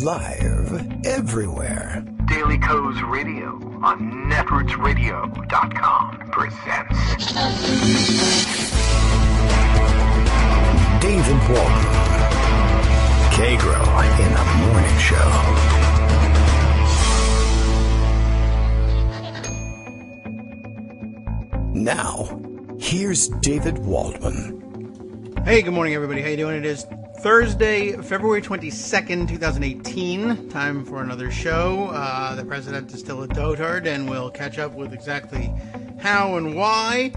Live everywhere. Daily Kos Radio on netrootsradio.com presents David Waldman, Kagro in the Morning Show. Now, here's David Waldman. Hey, good morning, everybody. How you doing? It is Thursday, February 22nd, 2018. Time for another show. The president is still a dotard, and we'll catch up with exactly how and why.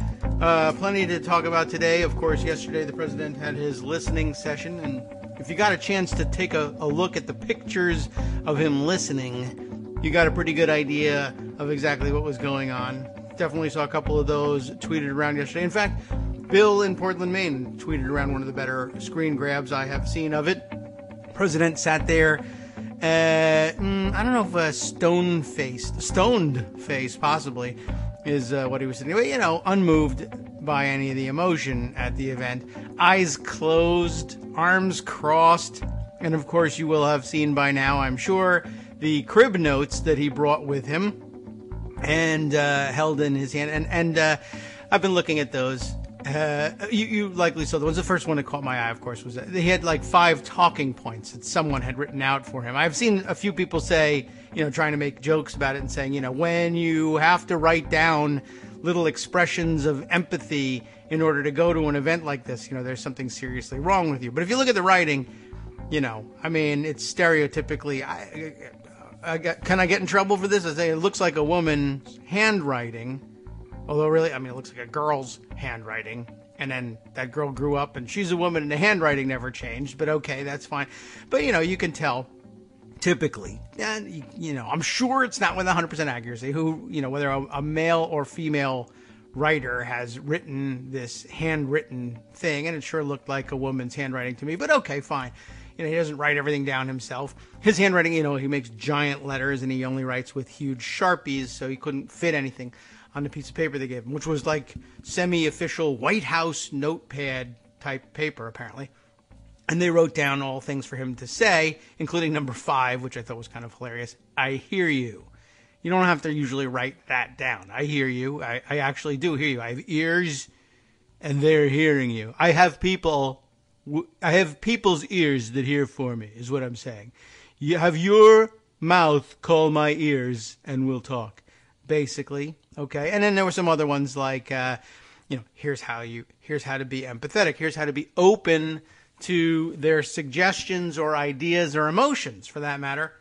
Plenty to talk about today. Of course, yesterday the president had his listening session, and if you got a chance to take a look at the pictures of him listening, you got a pretty good idea of exactly what was going on. Definitely saw a couple of those tweeted around yesterday. In fact, Bill in Portland, Maine tweeted around one of the better screen grabs I have seen of it. President sat there, I don't know if stoned face possibly is what he was sitting, you know, unmoved by any of the emotion at the event. Eyes closed, arms crossed, and of course you will have seen by now, I'm sure, the crib notes that he brought with him and held in his hand. And I've been looking at those. You likely saw the ones. The first one that caught my eye, of course, was that he had like 5 talking points that someone had written out for him. I've seen a few people say, you know, trying to make jokes about it and saying, you know, when you have to write down little expressions of empathy in order to go to an event like this, you know, there's something seriously wrong with you. But if you look at the writing, you know, I mean, it's stereotypically, can I get in trouble for this? I say it looks like a woman's handwriting. Although really, I mean, it looks like a girl's handwriting. And then that girl grew up and she's a woman and the handwriting never changed. But okay, that's fine. But, you know, you can tell typically, and, you know, I'm sure it's not with 100% accuracy who, you know, whether a male or female writer has written this handwritten thing. And it sure looked like a woman's handwriting to me. But okay, fine. You know, he doesn't write everything down himself. His handwriting, you know, he makes giant letters and he only writes with huge Sharpies. So he couldn't fit anything on the piece of paper they gave him, which was like semi-official White House notepad type paper, apparently. And they wrote down all things for him to say, including number 5, which I thought was kind of hilarious. I hear you. You don't have to usually write that down. I hear you. I actually do hear you. I have ears, and they're hearing you. I have people's ears that hear for me, is what I'm saying. You have your mouth call my ears, and we'll talk. Basically, okay. And then there were some other ones like, you know, here's how to be empathetic. Here's how to be open to their suggestions or ideas or emotions, for that matter.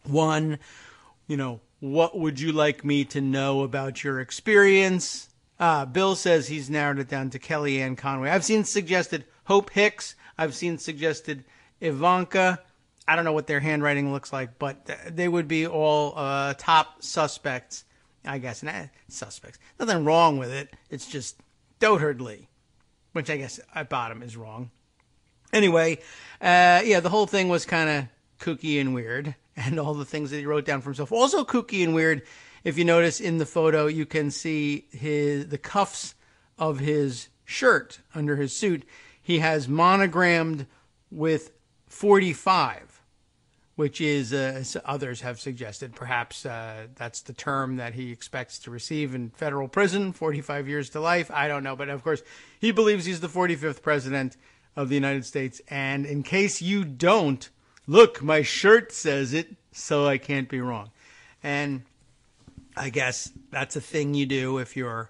1, you know, what would you like me to know about your experience? Bill says he's narrowed it down to Kellyanne Conway. I've seen suggested Hope Hicks. I've seen suggested Ivanka. I don't know what their handwriting looks like, but they would be all top suspects. I guess, suspects. Nothing wrong with it. It's just dotardly, which I guess at bottom is wrong. Anyway, yeah, the whole thing was kind of kooky and weird, and all the things that he wrote down for himself. Also kooky and weird, if you notice in the photo, you can see the cuffs of his shirt under his suit. He has monogrammed with 45. Which is, as others have suggested, perhaps that's the term that he expects to receive in federal prison, 45 years to life. I don't know. But, of course, he believes he's the 45th president of the United States. And in case you don't, look, my shirt says it, so I can't be wrong. And I guess that's a thing you do if you're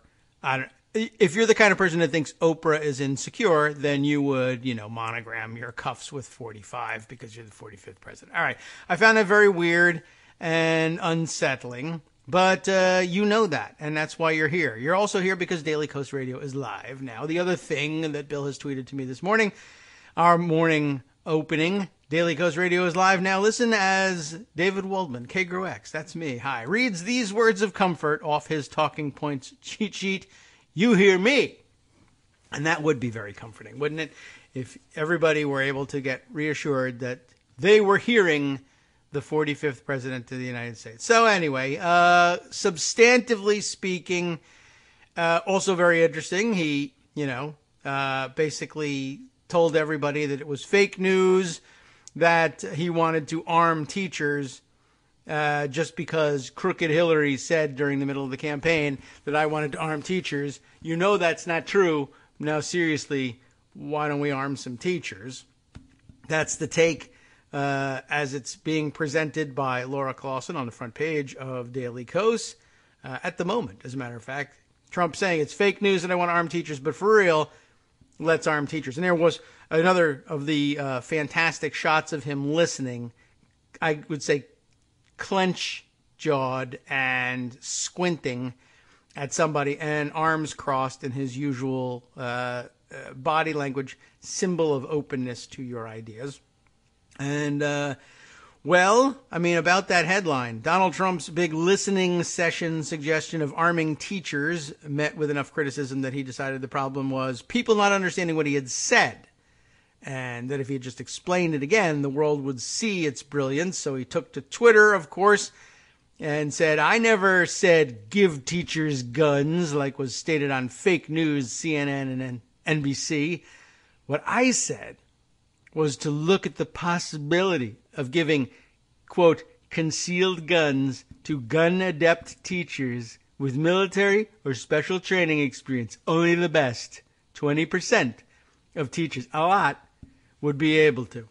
the kind of person that thinks Oprah is insecure, then you would, you know, monogram your cuffs with 45 because you're the 45th president. All right. I found that very weird and unsettling, but you know that, and that's why you're here. You're also here because Daily Kos Radio is live now. The other thing that Bill has tweeted to me this morning, our morning opening, Daily Kos Radio is live now. Listen as David Waldman, Kagro X, that's me, hi, reads these words of comfort off his talking points cheat sheet. You hear me. And that would be very comforting, wouldn't it? If everybody were able to get reassured that they were hearing the 45th president of the United States. So anyway, substantively speaking, also very interesting. He, basically told everybody that it was fake news that he wanted to arm teachers just because Crooked Hillary said during the middle of the campaign that I wanted to arm teachers. You know that's not true. Now, seriously, why don't we arm some teachers? That's the take as it's being presented by Laura Clausen on the front page of Daily Kos at the moment, as a matter of fact. Trump saying it's fake news that I want to arm teachers, but for real, let's arm teachers. And there was another of the fantastic shots of him listening, I would say clench-jawed and squinting at somebody and arms crossed in his usual body language, symbol of openness to your ideas. And, well, I mean, about that headline, Donald Trump's big listening session suggestion of arming teachers met with enough criticism that he decided the problem was people not understanding what he had said. And that if he had just explained it again, the world would see its brilliance. So he took to Twitter, of course, and said, I never said give teachers guns, like was stated on fake news, CNN and NBC. What I said was to look at the possibility of giving, quote, concealed guns to gun-adept teachers with military or special training experience. Only the best, 20% of teachers, a lot, would be able to.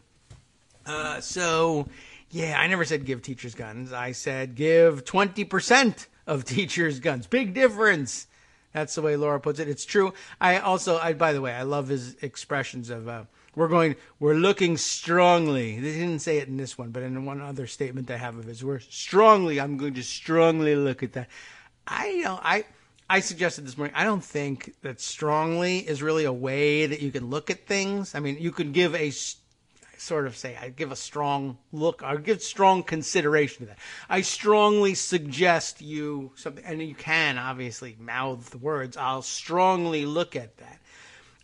So, yeah, I never said give teachers guns. I said give 20% of teachers guns. Big difference. That's the way Laura puts it. It's true. By the way, I love his expressions of, we're looking strongly. They didn't say it in this one, but in one other statement I have of his, I'm going to strongly look at that. I suggested this morning, I don't think that strongly is really a way that you can look at things. I mean, you could give I give a strong look, or give strong consideration to that. I strongly suggest you something, and you can obviously mouth the words, I'll strongly look at that.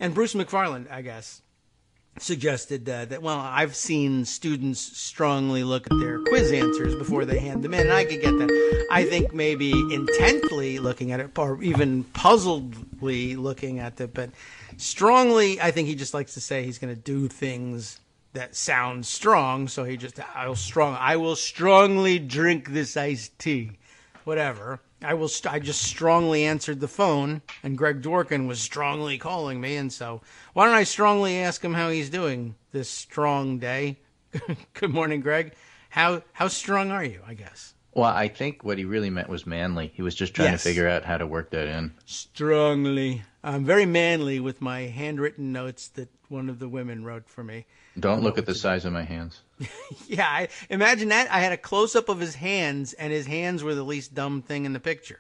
And Bruce McFarland, I guess, suggested that, well, I've seen students strongly look at their quiz answers before they hand them in, and I could get that. I think maybe intently looking at it, or even puzzledly looking at it, but strongly, I think he just likes to say he's going to do things that sound strong, so I will strongly drink this iced tea. Whatever. I just strongly answered the phone, and Greg Dworkin was strongly calling me, and so why don't I strongly ask him how he's doing this strong day? Good morning, Greg. How strong are you, I guess? Well, I think what he really meant was manly. He was just trying to figure out how to work that in. Strongly. I'm very manly with my handwritten notes that one of the women wrote for me. Don't look at the size of my hands. Yeah, imagine that. I had a close-up of his hands, and his hands were the least dumb thing in the picture.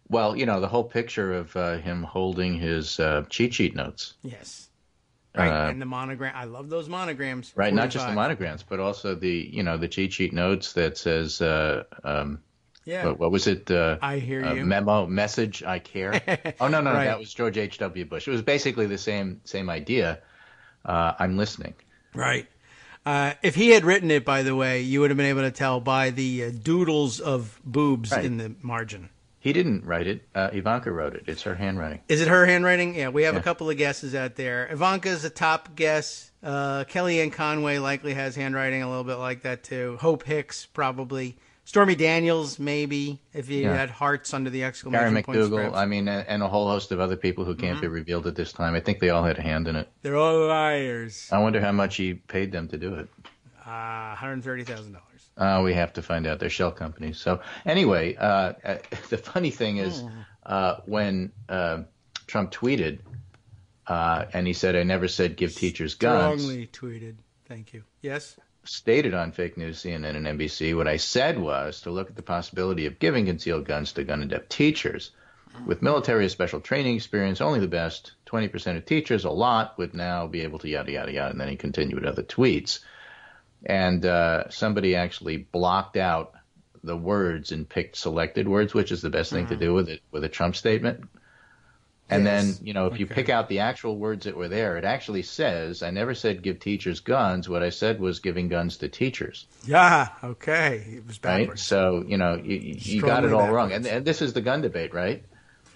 Well, the whole picture of him holding his cheat sheet notes. Yes. Right, and the monogram. I love those monograms. Right, 45. Not just the monograms, but also the cheat sheet notes that says, what was it? I hear you. Memo, message, I care. Oh, no, right. That was George H.W. Bush. It was basically the same idea. I'm listening. Right. If he had written it, by the way, you would have been able to tell by the doodles of boobs in the margin. He didn't write it. Ivanka wrote it. It's her handwriting. Is it her handwriting? Yeah, we have a couple of guesses out there. Ivanka's a top guess. Kellyanne Conway likely has handwriting a little bit like that, too. Hope Hicks, probably. Stormy Daniels, maybe, if he had hearts under the exclamation point. Gary McDougal, I mean, and a whole host of other people who can't be revealed at this time. I think they all had a hand in it. They're all liars. I wonder how much he paid them to do it. $130,000. We have to find out. They're shell companies. So anyway, the funny thing is when Trump tweeted and he said, I never said give teachers guns. Strongly tweeted. Thank you. Yes? Stated on fake news, CNN and NBC, what I said was to look at the possibility of giving concealed guns to gun-adept teachers. With military or special training experience, only the best 20% of teachers, a lot, would now be able to yada, yada, yada. And then he continued with other tweets. And somebody actually blocked out the words and picked selected words, which is the best thing to do with a Trump statement. And then, if you pick out the actual words that were there, it actually says, I never said give teachers guns. What I said was giving guns to teachers. Yeah, okay. It was backwards. Right? So, you got it all wrong. And this is the gun debate, right?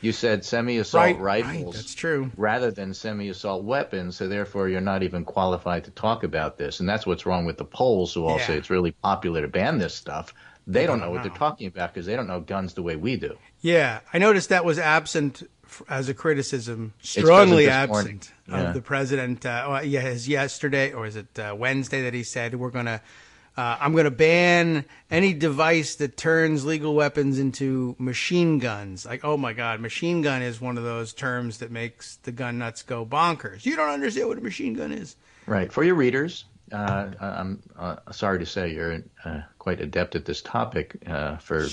You said semi-assault rifles. Right, that's true. Rather than semi-assault weapons, so therefore you're not even qualified to talk about this. And that's what's wrong with the Poles, who all say it's really popular to ban this stuff. They don't know what they're talking about because they don't know guns the way we do. Yeah, I noticed that was absent as a criticism, strongly absent of the president. His yesterday, or is it Wednesday, that he said I'm going to ban any device that turns legal weapons into machine guns. Like, oh my God, machine gun is one of those terms that makes the gun nuts go bonkers. You don't understand what a machine gun is. Right. For your readers, I'm sorry to say you're quite adept at this topic for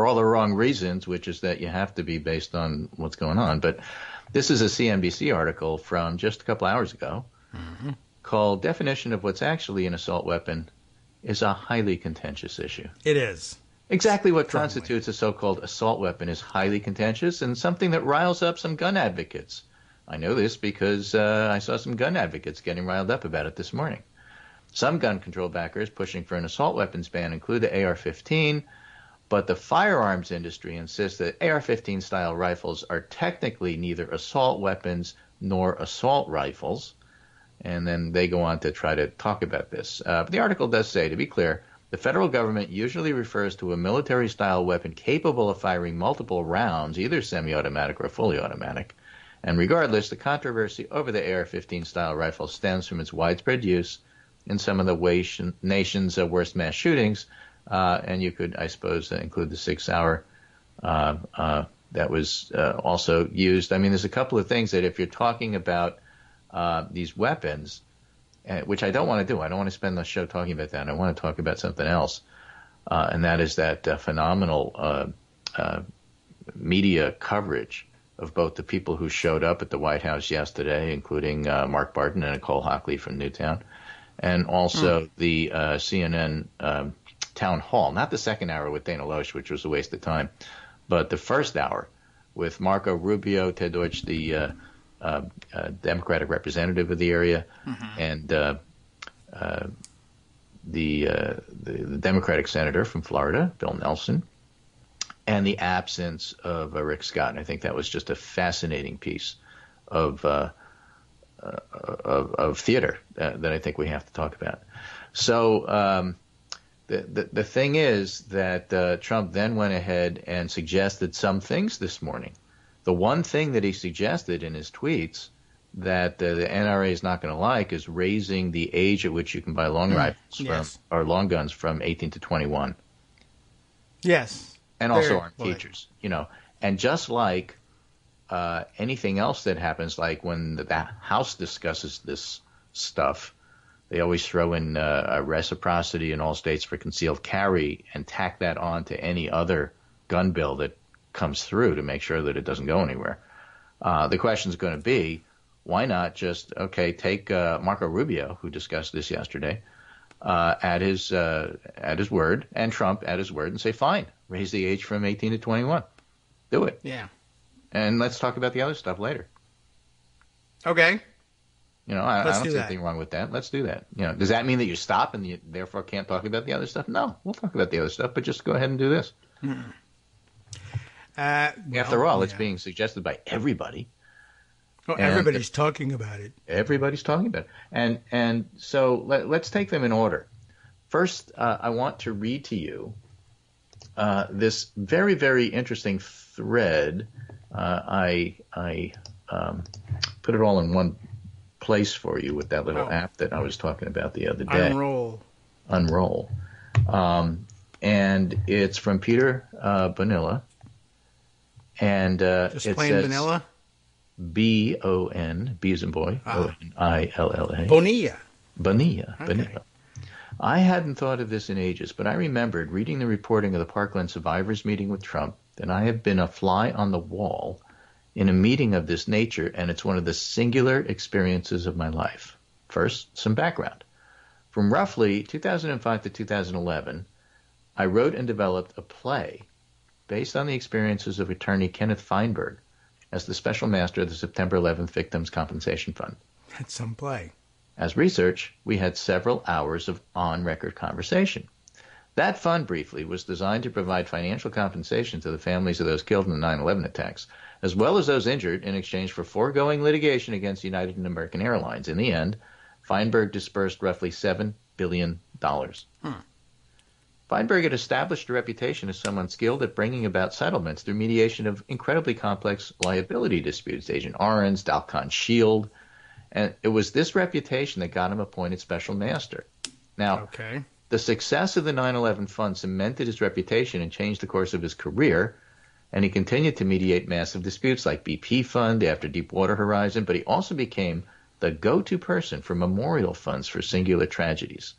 all the wrong reasons, which is that you have to be based on what's going on. But this is a CNBC article from just a couple hours ago. Mm-hmm. Called Definition of What's Actually an Assault Weapon is a Highly Contentious Issue. It is. Exactly what constitutes a so-called assault weapon is highly contentious and something that riles up some gun advocates. I know this because I saw some gun advocates getting riled up about it this morning. Some gun control backers pushing for an assault weapons ban include the AR-15, but the firearms industry insists that AR-15 style rifles are technically neither assault weapons nor assault rifles. And then they go on to try to talk about this. But the article does say, to be clear, the federal government usually refers to a military-style weapon capable of firing multiple rounds, either semi-automatic or fully automatic. And regardless, the controversy over the AR-15 style rifle stems from its widespread use in some of the nation's worst mass shootings. And you could, I suppose, include the 6 hour that was also used. I mean, there's a couple of things that if you're talking about these weapons, which I don't want to do. I don't want to spend the show talking about that. I want to talk about something else, and that is that phenomenal media coverage of both the people who showed up at the White House yesterday, including Mark Barton and Nicole Hockley from Newtown, and also the CNN town hall. Not the second hour with Dana Loesch, which was a waste of time, but the first hour with Marco Rubio, Ted Deutsch, the Democratic representative of the area, and the Democratic senator from Florida, Bill Nelson, and the absence of Rick Scott. And I think that was just a fascinating piece of theater that I think we have to talk about. So the thing is that Trump then went ahead and suggested some things this morning. The one thing that he suggested in his tweets that the NRA is not going to like is raising the age at which you can buy long rifles or long guns from 18 to 21. Yes. And also armed teachers, And just like anything else that happens, like when the House discusses this stuff, they always throw in a reciprocity in all states for concealed carry and tack that on to any other gun bill that comes through to make sure that it doesn't go anywhere. The question is going to be, why not just, take Marco Rubio, who discussed this yesterday, at his word, and Trump at his word, and say, fine, raise the age from 18 to 21. Do it. Yeah. And let's talk about the other stuff later. Okay. I don't see anything wrong with that. Let's do that. Does that mean that you stop and you therefore can't talk about the other stuff? No, we'll talk about the other stuff, but just go ahead and do this. After all, it's being suggested by everybody. Oh, everybody's talking about it. Everybody's talking about it. And so let's take them in order. First, I want to read to you this very, very interesting thread. I put it all in one place for you with that little app that I was talking about the other day. Unroll. And it's from Peter Bonilla. And just it plain says vanilla? B-O-N, B as in boy, O-N-I-L-L-A. Bonilla. Okay. I hadn't thought of this in ages, but I remembered reading the reporting of the Parkland survivors meeting with Trump, and I have been a fly on the wall in a meeting of this nature, and it's one of the singular experiences of my life. First, some background. From roughly 2005 to 2011, I wrote and developed a play based on the experiences of attorney Kenneth Feinberg as the special master of the September 11th Victims Compensation Fund. That's some play. As research, we had several hours of on-record conversation. That fund, briefly, was designed to provide financial compensation to the families of those killed in the 9/11 attacks, as well as those injured, in exchange for foregoing litigation against United and American Airlines. In the end, Feinberg dispersed roughly $7 billion. Feinberg had established a reputation as someone skilled at bringing about settlements through mediation of incredibly complex liability disputes, Agent Orange, Dalcon Shield, and it was this reputation that got him appointed special master. Now, the success of the 9/11 fund cemented his reputation and changed the course of his career, and he continued to mediate massive disputes like BP Fund after Deepwater Horizon, but he also became the go-to person for memorial funds for singular tragedies.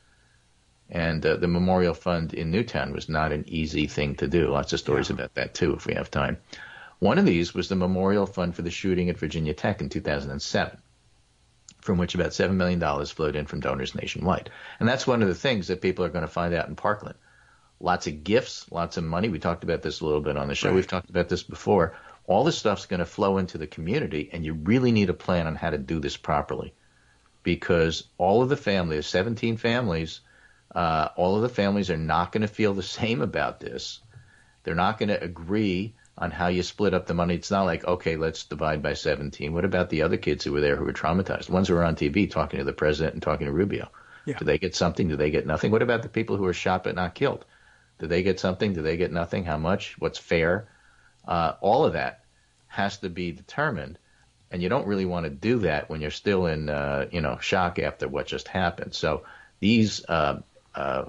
And the Memorial Fund in Newtown was not an easy thing to do. Lots of stories about that, too, if we have time. One of these was the Memorial Fund for the shooting at Virginia Tech in 2007, from which about $7 million flowed in from donors nationwide. And that's one of the things that people are going to find out in Parkland. Lots of gifts, lots of money. We talked about this a little bit on the show. Right. We've talked about this before. All this stuff's going to flow into the community, and you really need a plan on how to do this properly. Because all of the families, 17 families, all of the families are not going to feel the same about this. They're not going to agree on how you split up the money. It's not like, okay, let's divide by 17. What about the other kids who were there who were traumatized? The ones who were on TV talking to the president and talking to Rubio. Yeah. Do they get something? Do they get nothing? What about the people who were shot but not killed? Do they get something? Do they get nothing? How much? What's fair? All of that has to be determined. And you don't really want to do that when you're still in, shock after what just happened. So these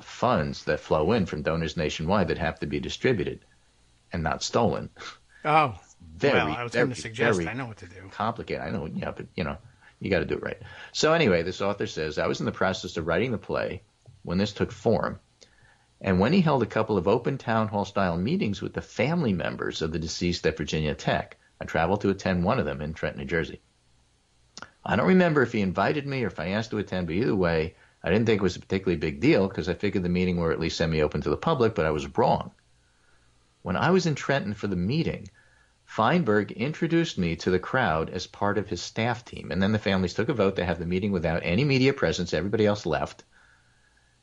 funds that flow in from donors nationwide that have to be distributed and not stolen. Oh, I was going to suggest, I know what to do. Complicated, I know, yeah, but, you got to do it right. So anyway, this author says, I was in the process of writing the play when this took form, and when he held a couple of open town hall-style meetings with the family members of the deceased at Virginia Tech. I traveled to attend one of them in Trenton, New Jersey. I don't remember if he invited me or if I asked to attend, but either way, I didn't think it was a particularly big deal because I figured the meeting were at least semi-open to the public, but I was wrong. When I was in Trenton for the meeting, Feinberg introduced me to the crowd as part of his staff team, and then the families took a vote to have the meeting without any media presence. Everybody else left.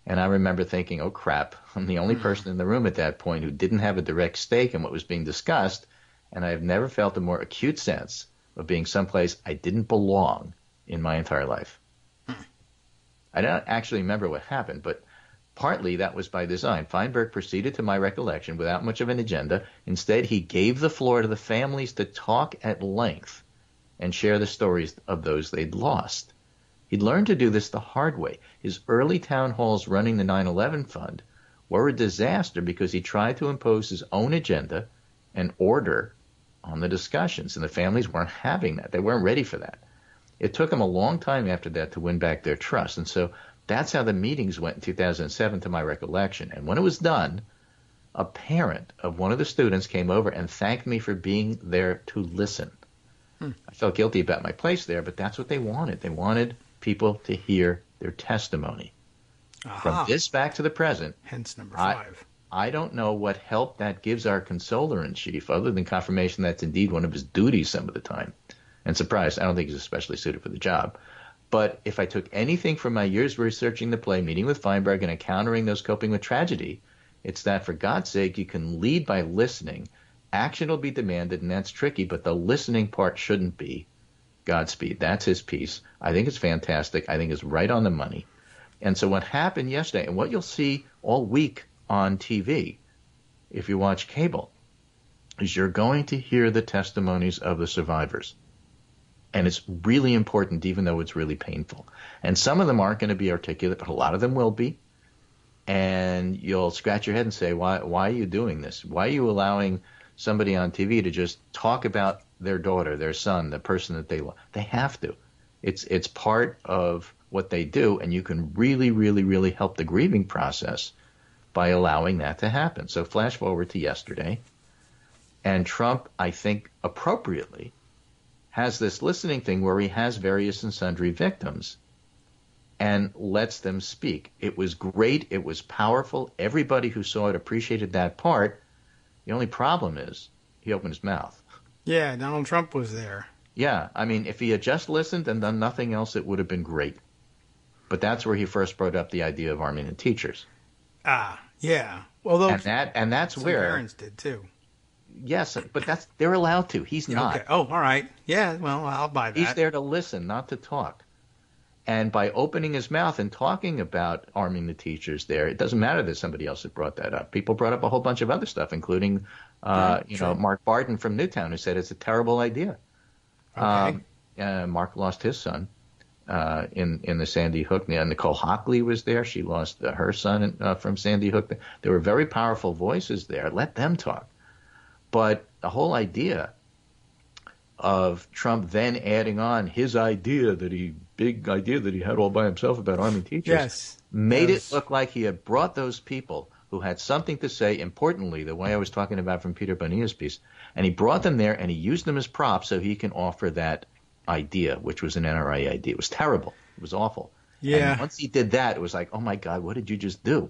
And I remember thinking, oh, crap, I'm the only person in the room at that point who didn't have a direct stake in what was being discussed, and I have never felt a more acute sense of being someplace I didn't belong in my entire life. I don't actually remember what happened, but partly that was by design. Feinberg proceeded to my recollection without much of an agenda. Instead, he gave the floor to the families to talk at length and share the stories of those they'd lost. He'd learned to do this the hard way. His early town halls running the 9/11 Fund were a disaster because he tried to impose his own agenda and order on the discussions, and the families weren't having that. They weren't ready for that. It took him a long time after that to win back their trust, and so that's how the meetings went in 2007 to my recollection. And when it was done, a parent of one of the students came over and thanked me for being there to listen. I felt guilty about my place there, but that's what they wanted. They wanted people to hear their testimony. From this back to the present. Hence number 5. I don't know what help that gives our consoler-in-chief, other than confirmation that's indeed one of his duties some of the time. And surprise, I don't think he's especially suited for the job. But if I took anything from my years researching the play, meeting with Feinberg, and encountering those coping with tragedy, it's that, for God's sake, you can lead by listening. Action will be demanded, and that's tricky, but the listening part shouldn't be. Godspeed. That's his piece. I think it's fantastic. I think it's right on the money. And so what happened yesterday, and what you'll see all week on TV, if you watch cable, is you're going to hear the testimonies of the survivors. And it's really important, even though it's really painful. And some of them aren't going to be articulate, but a lot of them will be. And you'll scratch your head and say, why are you doing this? Why are you allowing somebody on TV to just talk about their daughter, their son, the person that they love? They have to. It's part of what they do, and you can really, really, really help the grieving process by allowing that to happen. So flash forward to yesterday, and Trump, I think appropriately, has this listening thing where he has various and sundry victims and lets them speak. It was great. It was powerful. Everybody who saw it appreciated that part. The only problem is he opened his mouth. Yeah, Donald Trump was there. Yeah, I mean, if he had just listened and done nothing else, it would have been great. But that's where he first brought up the idea of arming the teachers. Yeah. Although and that's some where parents did too. yes, but they're allowed to. He's not. Okay. Oh, all right. Yeah. Well, I'll buy that. He's there to listen, not to talk. And by opening his mouth and talking about arming the teachers there, it doesn't matter that somebody else had brought that up. People brought up a whole bunch of other stuff, including, Mark Barton from Newtown, who said it's a terrible idea. Okay. Mark lost his son in the Sandy Hook. Nicole Hockley was there. She lost her son from Sandy Hook. There were very powerful voices there. Let them talk. But the whole idea of Trump then adding on his big idea that he had all by himself about arming teachers, made it look like he had brought those people who had something to say, importantly, the way I was talking about from Peter Bonilla's piece, and he brought them there and he used them as props so he can offer that idea, which was an NRA idea. It was terrible. It was awful. Yeah. And once he did that, it was like, oh my God, what did you just do?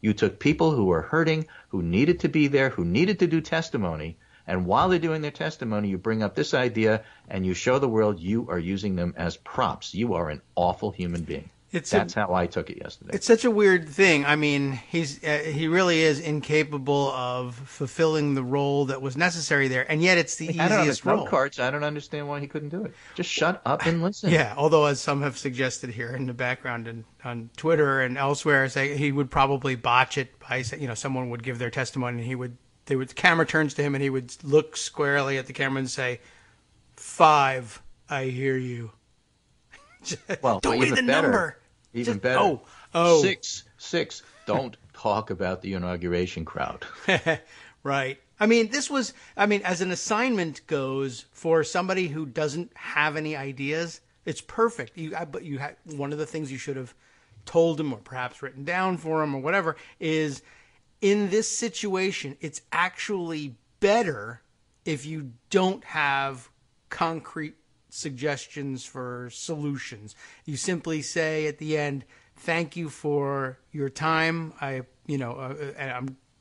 You took people who were hurting, who needed to be there, who needed to do testimony, and while they're doing their testimony, you bring up this idea and you show the world you are using them as props. You are an awful human being. That's how I took it yesterday. It's such a weird thing. I mean, he really is incapable of fulfilling the role that was necessary there, and yet it's the easiest role. Cards, I don't understand why he couldn't do it. Just shut up and listen. Yeah, although as some have suggested here in the background and on Twitter and elsewhere, say he would probably botch it by, someone would give their testimony and the camera turns to him and he would look squarely at the camera and say, 5, I hear you. Well, don't read the number. Even better. Oh. 6. Don't talk about the inauguration crowd. Right. I mean, as an assignment goes for somebody who doesn't have any ideas, it's perfect. But one of the things you should have told him or perhaps written down for him or whatever is, in this situation, it's actually better if you don't have concrete suggestions for solutions. You simply say at the end, thank you for your time.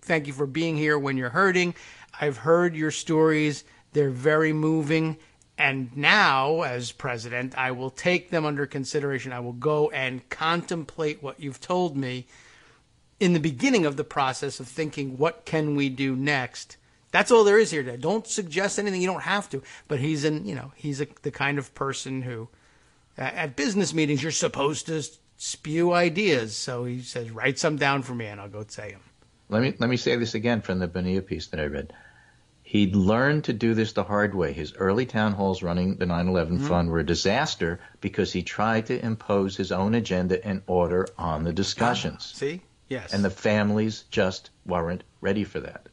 Thank you for being here when you're hurting. I've heard your stories. They're very moving. And now, as president, I will take them under consideration. I will go and contemplate what you've told me in the beginning of the process of thinking, what can we do next? That's all there is here today. Don't suggest anything. You don't have to. But he's the kind of person who, at business meetings, you're supposed to spew ideas. So he says, write some down for me, and I'll go say them. Let me say this again from the Bonilla piece that I read. He'd learned to do this the hard way. His early town halls running the 9/11 fund were a disaster because he tried to impose his own agenda and order on the discussions. See? Yes. And the families just weren't ready for that.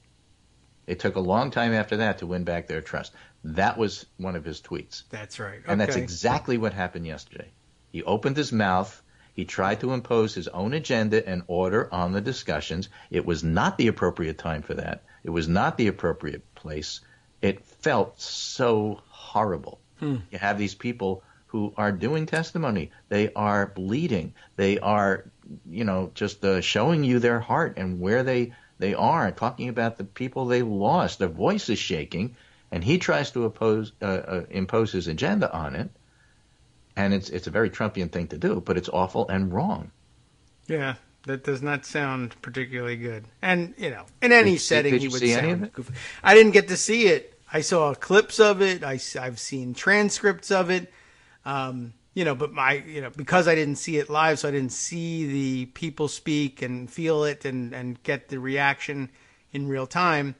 It took a long time after that to win back their trust. That was one of his tweets. That's right. Okay. And that's exactly what happened yesterday. He opened his mouth. He tried to impose his own agenda and order on the discussions. It was not the appropriate time for that. It was not the appropriate place. It felt so horrible. You have these people who are doing testimony. They are bleeding. They are, just showing you their heart and where they are, talking about the people they lost. Their voice is shaking, and he tries to impose his agenda on it. And it's a very Trumpian thing to do, but it's awful and wrong. Yeah, that does not sound particularly good. And, in any setting he would sound goofy. I didn't get to see it. I saw clips of it. I've seen transcripts of it. But because I didn't see it live, so I didn't see the people speak and feel it and get the reaction in real time.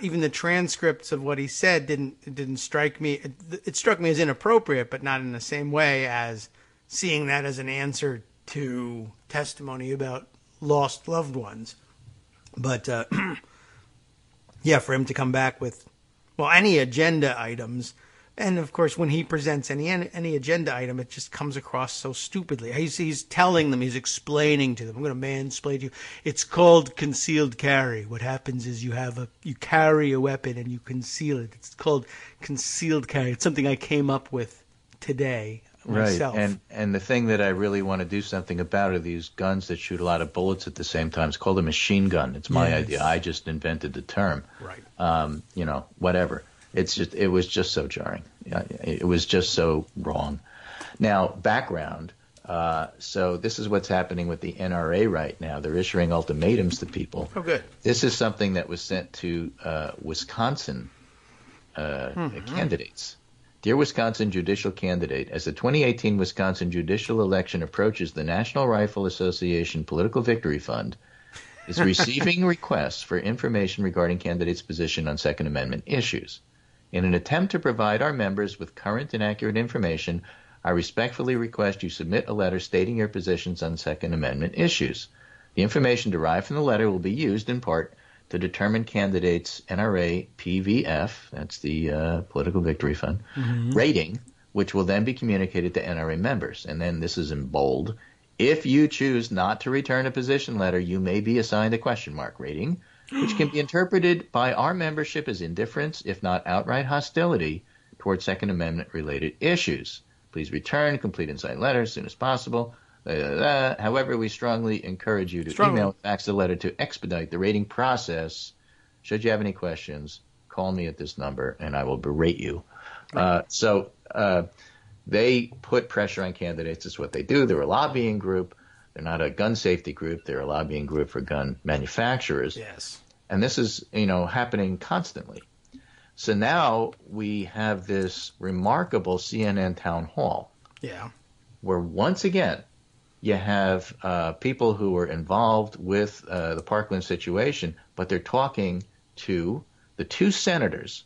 Even the transcripts of what he said didn't strike me. It struck me as inappropriate, but not in the same way as seeing that as an answer to testimony about lost loved ones. But for him to come back with any agenda items. And, of course, when he presents any agenda item, it just comes across so stupidly. He's telling them, he's explaining to them. I'm going to mansplain to you. It's called concealed carry. What happens is you carry a weapon and you conceal it. It's called concealed carry. It's something I came up with today myself. Right, and the thing that I really want to do something about are these guns that shoot a lot of bullets at the same time. It's called a machine gun. It's my idea. I just invented the term. Right. Whatever. It was just so jarring. It was just so wrong. Now, background, So this is what's happening with the NRA right now. They're issuing ultimatums to people. Oh, good. This is something that was sent to Wisconsin candidates. Dear Wisconsin judicial candidate, as the 2018 Wisconsin judicial election approaches, the National Rifle Association Political Victory Fund is receiving requests for information regarding candidates' position on Second Amendment issues. In an attempt to provide our members with current and accurate information, I respectfully request you submit a letter stating your positions on Second Amendment issues. The information derived from the letter will be used in part to determine candidates' NRA PVF, that's the Political Victory Fund, rating, which will then be communicated to NRA members. And then this is in bold. If you choose not to return a position letter, you may be assigned a question mark rating, which can be interpreted by our membership as indifference, if not outright hostility, toward Second Amendment-related issues. Please return complete and signed letter as soon as possible. However, we strongly encourage you to email and fax the letter to expedite the rating process. Should you have any questions, call me at this number, and I will berate you. So they put pressure on candidates. It's what they do. They're a lobbying group. They're not a gun safety group. They're a lobbying group for gun manufacturers. Yes. And this is, happening constantly. So now we have this remarkable CNN town hall. Yeah. Where once again you have people who are involved with the Parkland situation, but they're talking to the two senators,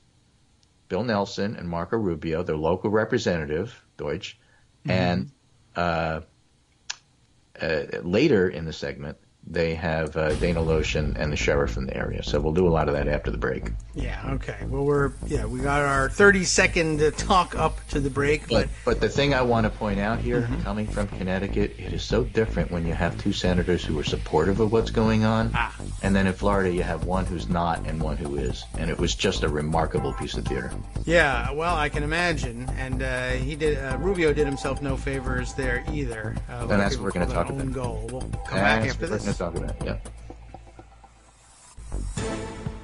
Bill Nelson and Marco Rubio, their local representative, Deutsch, and later in the segment, they have Dana Loesch and the sheriff in the area. So we'll do a lot of that after the break. Yeah, okay. Well, we got our 30-second talk up to the break. But the thing I want to point out here, coming from Connecticut, it is so different when you have two senators who are supportive of what's going on. And then in Florida, you have one who's not and one who is. And it was just a remarkable piece of theater. Yeah, well, I can imagine. And Rubio did himself no favors there either. And that's what we're going to talk about. Goal. We'll come back after this. We're going to talk about, yeah.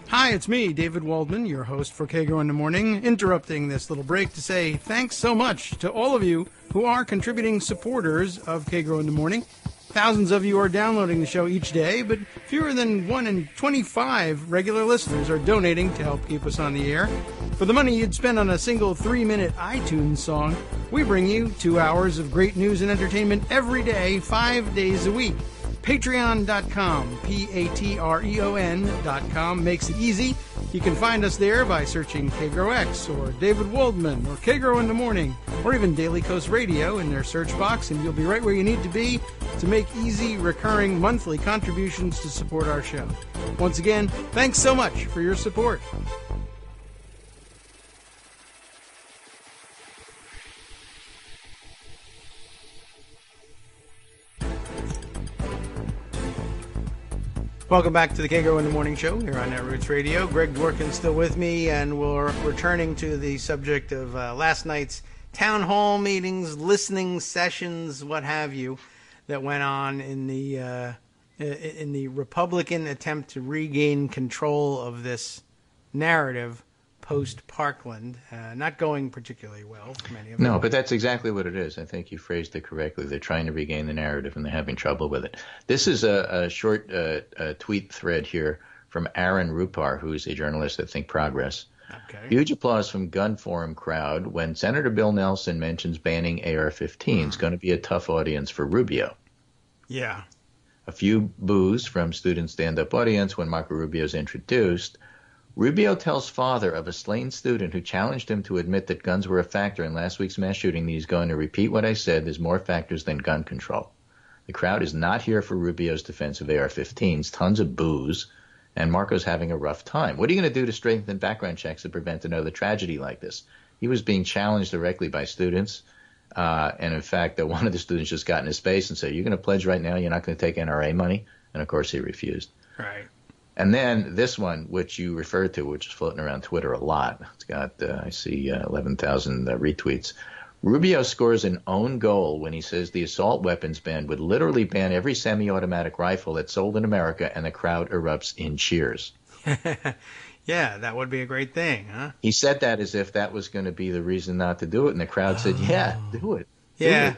Hi, it's me, David Waldman, your host for Kagro in the Morning, interrupting this little break to say thanks so much to all of you who are contributing supporters of Kagro in the Morning. Thousands of you are downloading the show each day, but fewer than 1 in 25 regular listeners are donating to help keep us on the air. For the money you'd spend on a single 3-minute iTunes song, we bring you 2 hours of great news and entertainment every day, 5 days a week. Patreon.com, Patreon.com makes it easy. You can find us there by searching KagroX or David Waldman or Kagro in the Morning or even Daily Coast Radio in their search box, and you'll be right where you need to be to make easy, recurring, monthly contributions to support our show. Once again, thanks so much for your support. Welcome back to the Kagro in the Morning Show here on Netroots Radio. Greg Dworkin's still with me, and we're returning to the subject of last night's town hall meetings, listening sessions, what have you, that went on in the Republican attempt to regain control of this narrative post-Parkland. Not going particularly well for many of them. No, but that's exactly what it is. I think you phrased it correctly. They're trying to regain the narrative, and they're having trouble with it. This is a short tweet thread here from Aaron Rupar, who is a journalist at Think Progress. Okay. Huge applause from Gun Forum crowd when Senator Bill Nelson mentions banning AR-15s. Going to be a tough audience for Rubio. Yeah. A few boos from student stand-up audience when Marco Rubio is introduced. Rubio tells father of a slain student who challenged him to admit that guns were a factor in last week's mass shooting that he's going to repeat what I said, there's more factors than gun control. The crowd is not here for Rubio's defense of AR-15s, tons of boos, and Marco's having a rough time. What are you going to do to strengthen background checks to prevent another tragedy like this? He was being challenged directly by students, and in fact, one of the students just got in his face and said, you're going to pledge right now you're not going to take NRA money? And of course he refused. Right. And then this one, which you referred to, which is floating around Twitter a lot. It's got, I see, 11,000 retweets. Rubio scores an own goal when he says the assault weapons ban would literally ban every semi-automatic rifle that's sold in America, and the crowd erupts in cheers. Yeah, that would be a great thing, huh? He said that as if that was going to be the reason not to do it, and the crowd said, yeah, do it. Yeah.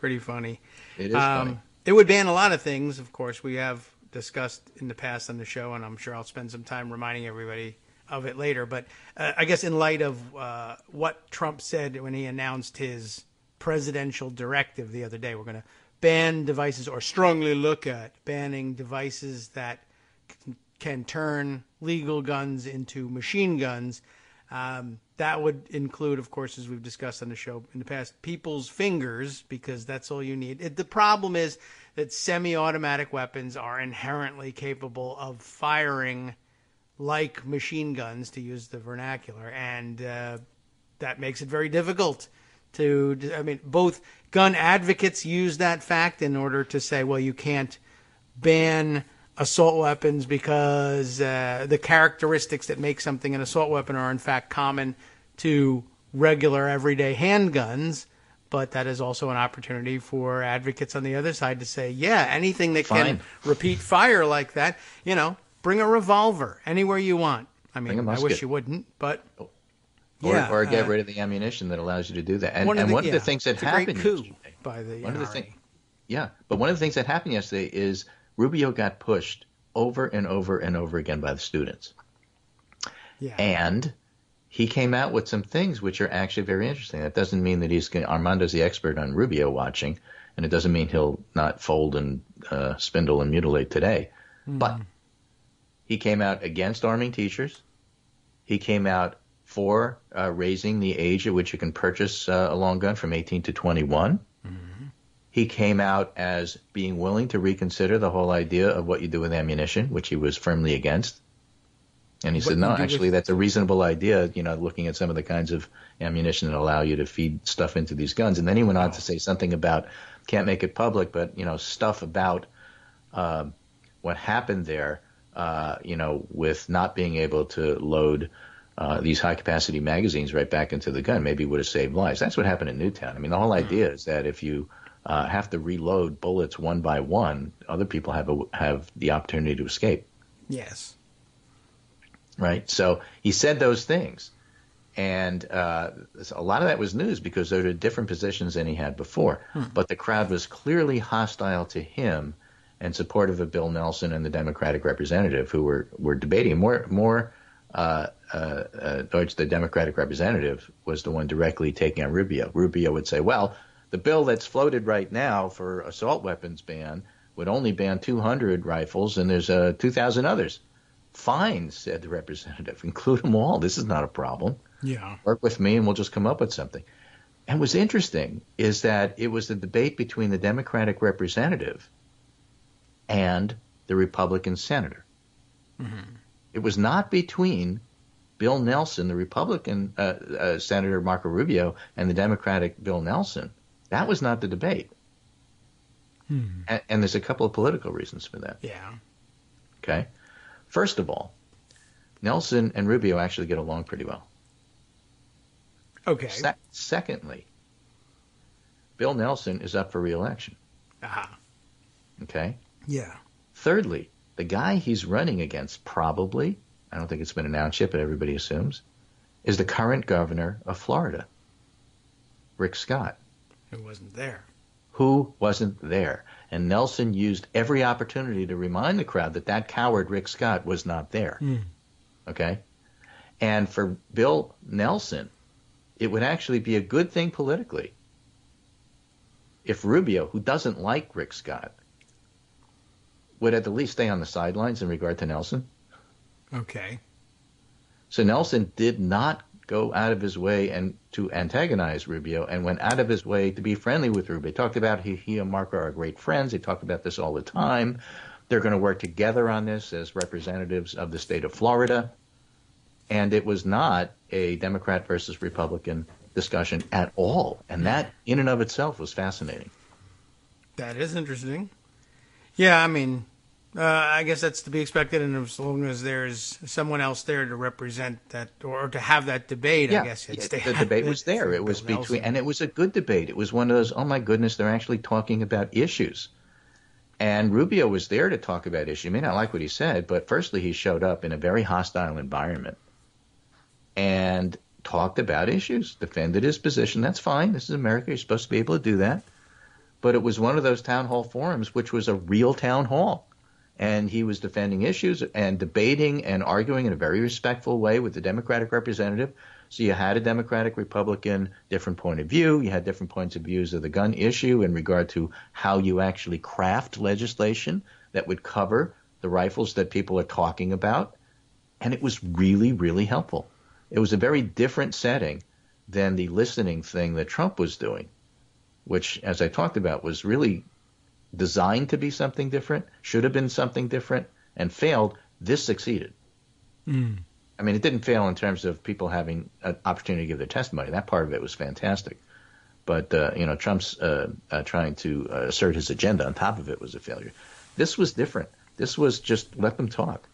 pretty funny. It is funny. It would ban a lot of things, of course. We have discussed in the past on the show, and I'm sure I'll spend some time reminding everybody of it later. But I guess in light of what Trump said when he announced his presidential directive the other day, we're going to ban devices or strongly look at banning devices that can turn legal guns into machine guns. That would include, of course, as we've discussed on the show in the past, people's fingers, because that's all you need. The problem is that semi-automatic weapons are inherently capable of firing like machine guns, to use the vernacular, and that makes it very difficult to, I mean, both gun advocates use that fact in order to say, well, you can't ban assault weapons because the characteristics that make something an assault weapon are in fact common to regular everyday handguns. But that is also an opportunity for advocates on the other side to say, yeah, anything that can repeat fire like that, you know, bring a revolver anywhere you want. I mean, I wish you wouldn't, but or get rid of the ammunition that allows you to do that. And one of the things that happened yesterday, by the but one of the things that happened yesterday is Rubio got pushed over and over and over again by the students. Yeah. And he came out with some things which are actually very interesting. That doesn't mean that Armando's the expert on Rubio watching, and it doesn't mean he'll not fold and spindle and mutilate today. But he came out against arming teachers. He came out for raising the age at which you can purchase a long gun from 18 to 21. He came out as being willing to reconsider the whole idea of what you do with ammunition, which he was firmly against. And he said, no, actually, that's a reasonable idea, you know, looking at some of the kinds of ammunition that allow you to feed stuff into these guns. And then he went on to say something about, can't make it public, but, you know, stuff about what happened there, you know, with not being able to load these high-capacity magazines right back into the gun maybe would have saved lives. That's what happened in Newtown. I mean, the whole idea is that if you have to reload bullets one by one, other people have the opportunity to escape. Yes. Right? So he said those things. And a lot of that was news because there were different positions than he had before. But the crowd was clearly hostile to him and supportive of Bill Nelson and the Democratic representative who were debating. The Democratic representative was the one directly taking on Rubio. Rubio would say, well, the bill that's floated right now for assault weapons ban would only ban 200 rifles, and there's 2,000 others. Fine, said the representative. Include them all. This is not a problem. Yeah. Work with me, and we'll just come up with something. And what's interesting is that it was the debate between the Democratic representative and the Republican senator. It was not between Bill Nelson, the Republican Senator Marco Rubio, and the Democratic Bill Nelson. That was not the debate. And there's a couple of political reasons for that. Yeah. Okay. First of all, Nelson and Rubio actually get along pretty well. Okay. Secondly, Bill Nelson is up for re-election. Okay. Yeah. Thirdly, the guy he's running against probably, I don't think it's been announced yet, but everybody assumes, is the current governor of Florida, Rick Scott. Who wasn't there. And Nelson used every opportunity to remind the crowd that coward Rick Scott was not there. Okay? And for Bill Nelson, it would actually be a good thing politically if Rubio, who doesn't like Rick Scott, would at the least stay on the sidelines in regard to Nelson. Okay. So Nelson did not go out of his way and to antagonize Rubio and went out of his way to be friendly with Rubio. He talked about he and Marco are great friends. They talk about this all the time. They're going to work together on this as representatives of the state of Florida. And it was not a Democrat versus Republican discussion at all. And that in and of itself was fascinating. That is interesting. Yeah, I mean, I guess that's to be expected, and as long as there's someone else there to represent that or to have that debate, I guess it's the debate was there. It was between, and it was a good debate. It was one of those, oh my goodness, they're actually talking about issues. And Rubio was there to talk about issues. You may not like what he said, but firstly, he showed up in a very hostile environment and talked about issues, defended his position. That's fine. This is America. You're supposed to be able to do that. but it was one of those town hall forums, which was a real town hall. And he was defending issues and debating and arguing in a very respectful way with the Democratic representative. So you had a Democratic, Republican, different point of view. You had different points of views of the gun issue in regard to how you actually craft legislation that would cover the rifles that people are talking about. And it was really, really helpful. It was a very different setting than the listening thing that Trump was doing, which, as I talked about, was really designed to be something different, should have been something different, and failed. This succeeded. I mean, it didn't fail in terms of people having an opportunity to give their testimony. That part of it was fantastic. But, Trump's trying to assert his agenda on top of it was a failure. This was different. This was just let them talk.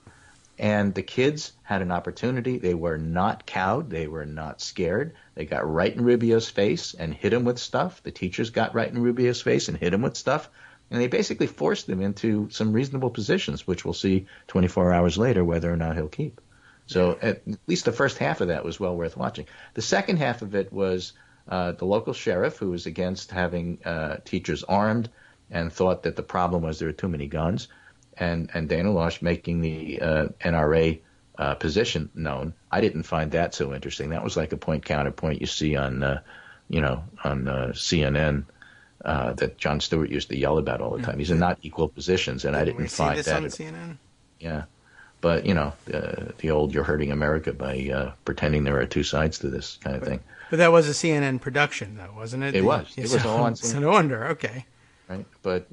And the kids had an opportunity. They were not cowed. They were not scared. They got right in Rubio's face and hit him with stuff. The teachers got right in Rubio's face and hit him with stuff. And they basically forced him into some reasonable positions, which we'll see 24 hours later whether or not he'll keep. So at least the first half of that was well worth watching. The second half of it was the local sheriff, who was against having teachers armed and thought that the problem was there were too many guns, and Dana Loesch making the NRA position known. I didn't find that so interesting. That was like a point counterpoint you see on CNN. That Jon Stewart used to yell about all the time. These are not equal positions, and I didn't find that. We see this on CNN? Yeah. But, the old "you're hurting America" by pretending there are two sides to this kind of thing. But that was a CNN production, though, wasn't it? It was. It was all on CNN. So no wonder. Okay. Right? But,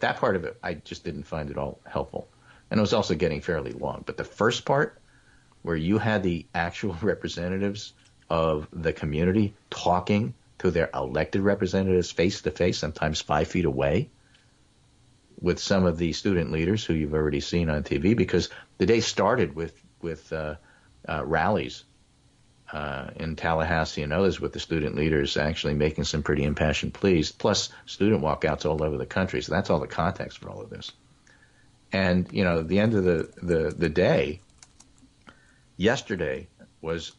that part of it, I just didn't find it all helpful. And it was also getting fairly long. But the first part, where you had the actual representatives of the community talking to their elected representatives face to face, sometimes 5 feet away, with some of the student leaders who you've already seen on TV, because the day started with rallies in Tallahassee and others with the student leaders actually making some pretty impassioned pleas, plus student walkouts all over the country. So that's all the context for all of this. And, at the end of the day, yesterday was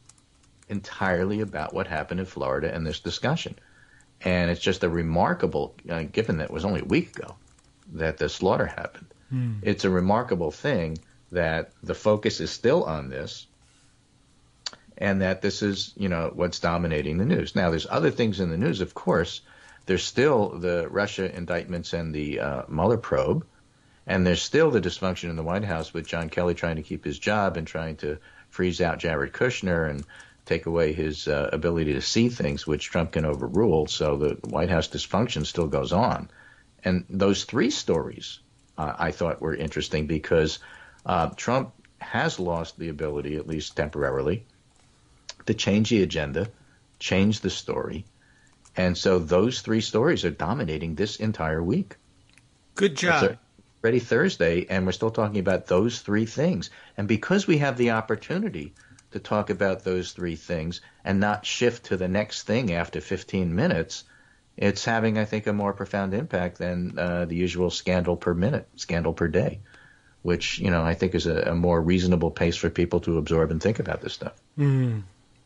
entirely about what happened in Florida and this discussion. And it's just a remarkable, given that it was only a week ago that the slaughter happened. It's a remarkable thing that the focus is still on this, and that this is, what's dominating the news. Now, there's other things in the news, of course. There's still the Russia indictments and the Mueller probe, and there's still the dysfunction in the White House with John Kelly trying to keep his job and trying to freeze out Jared Kushner and take away his ability to see things, which Trump can overrule. So the White House dysfunction still goes on. And those three stories I thought were interesting because Trump has lost the ability, at least temporarily, to change the agenda, change the story. And so those three stories are dominating this entire week. Good job. Already Thursday, and we're still talking about those three things. And because we have the opportunity to talk about those three things and not shift to the next thing after 15 minutes, it's having, I think, a more profound impact than the usual scandal per minute, scandal per day, which, I think is a more reasonable pace for people to absorb and think about this stuff. None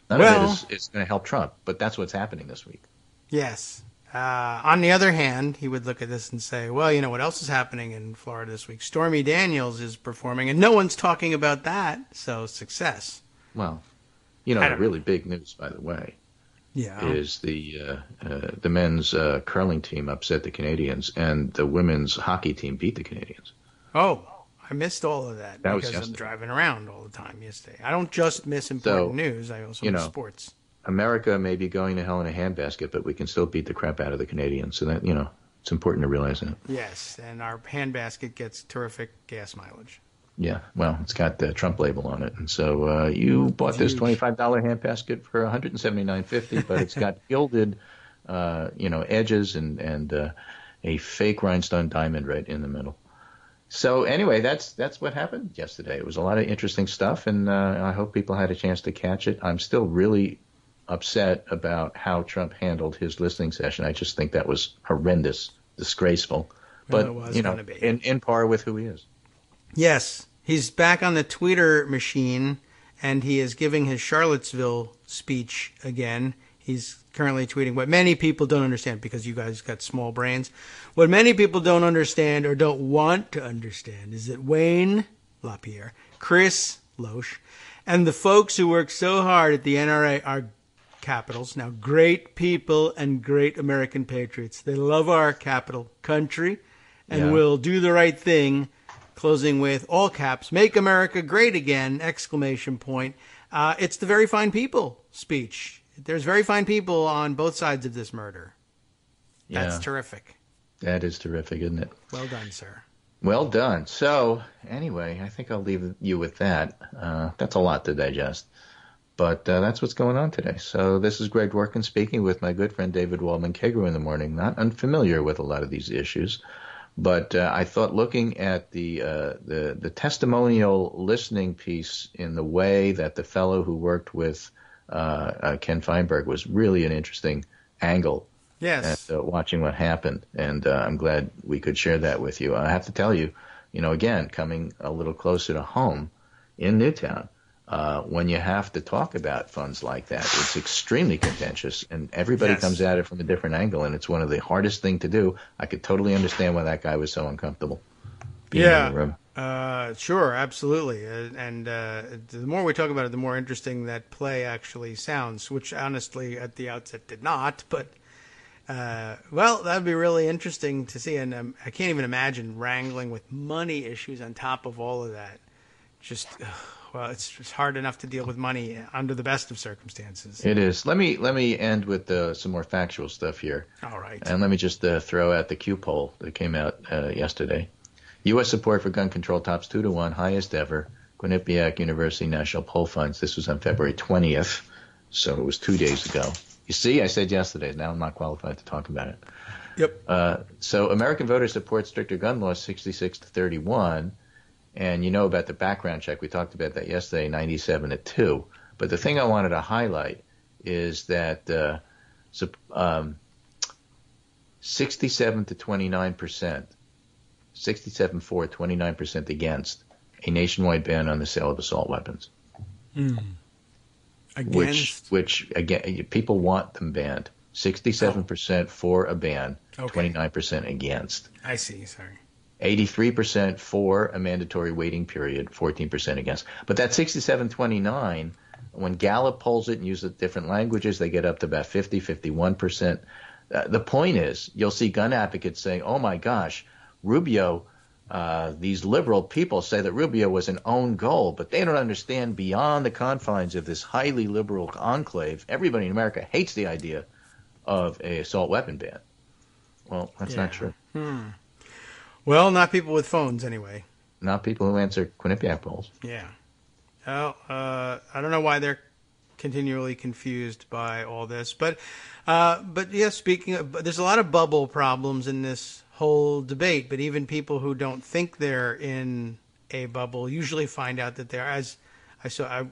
of it is going to help Trump, but that's what's happening this week. Yes. On the other hand, he would look at this and say, well, what else is happening in Florida this week? Stormy Daniels is performing, and no one's talking about that, so success. Well, the really big news, by the way, is the men's curling team upset the Canadians, and the women's hockey team beat the Canadians. Oh, I missed all of that because I'm driving around all the time yesterday. I don't just miss important news. I also miss sports. America may be going to hell in a handbasket, but we can still beat the crap out of the Canadians. So that, it's important to realize that. Yes, and our handbasket gets terrific gas mileage. Yeah, well, it's got the Trump label on it. And so you bought this $25 handbasket for $179.50, but it's got gilded, edges and a fake rhinestone diamond right in the middle. So anyway, that's what happened yesterday. It was a lot of interesting stuff, and I hope people had a chance to catch it. I'm still really upset about how Trump handled his listening session. I just think that was horrendous, disgraceful, but in par with who he is. Yes, he's back on the Twitter machine, and he is giving his Charlottesville speech again. He's currently tweeting what many people don't understand, because you guys got small brains. What many people don't understand or don't want to understand is that Wayne LaPierre, Chris Loesch, and the folks who work so hard at the NRA are Capitals. Now, great people and great American patriots. They love our capital country and will do the right thing, closing with all caps, "Make America Great Again!" exclamation point. It's the very fine people speech. There's very fine people on both sides of this murder. That's terrific. That is terrific, isn't it? Well done, sir. Well done. So, anyway, I think I'll leave you with that. That's a lot to digest. But that's what's going on today. So this is Greg Dworkin speaking with my good friend David Waldman, Kagro in the Morning. Not unfamiliar with a lot of these issues. But I thought looking at the testimonial listening piece in the way that the fellow who worked with Ken Feinberg was really an interesting angle. Yes. At watching what happened, and I'm glad we could share that with you. I have to tell you, again, coming a little closer to home in Newtown, when you have to talk about funds like that, it's extremely contentious, and everybody comes at it from a different angle, and it's one of the hardest thing to do. I could totally understand why that guy was so uncomfortable being in the room. Sure, absolutely. And the more we talk about it, the more interesting that play actually sounds, which honestly at the outset did not, but well, that'd be really interesting to see. And I can't even imagine wrangling with money issues on top of all of that. Just, well, it's just hard enough to deal with money under the best of circumstances. It is. Let me end with some more factual stuff here. All right. And let me just throw out the Q poll that came out yesterday. U.S. support for gun control tops 2-1, highest ever. Quinnipiac University National Poll Funds. This was on February 20th, so it was 2 days ago. You see, I said yesterday. Now I'm not qualified to talk about it. Yep. So American voters support stricter gun laws 66-31. And you know about the background check. We talked about that yesterday, 97-2. But the thing I wanted to highlight is that 67 to 29%, 67 for, 29% against a nationwide ban on the sale of assault weapons. Against? Which again, people want them banned. 67% for a ban, 29% against. I see, sorry. 83% for a mandatory waiting period, 14% against. But that 67-29, when Gallup polls it and uses different languages, they get up to about 50, 51%. The point is, you'll see gun advocates saying, oh my gosh, Rubio, these liberal people say that Rubio was an own goal, but they don't understand beyond the confines of this highly liberal enclave. Everybody in America hates the idea of a assault weapon ban. Well, that's not true. Well, not people with phones, anyway. Not people who answer Quinnipiac polls. Yeah. Well, I don't know why they're continually confused by all this, but yeah. Speaking of, there's a lot of bubble problems in this whole debate. But even people who don't think they're in a bubble usually find out that they're. As I saw,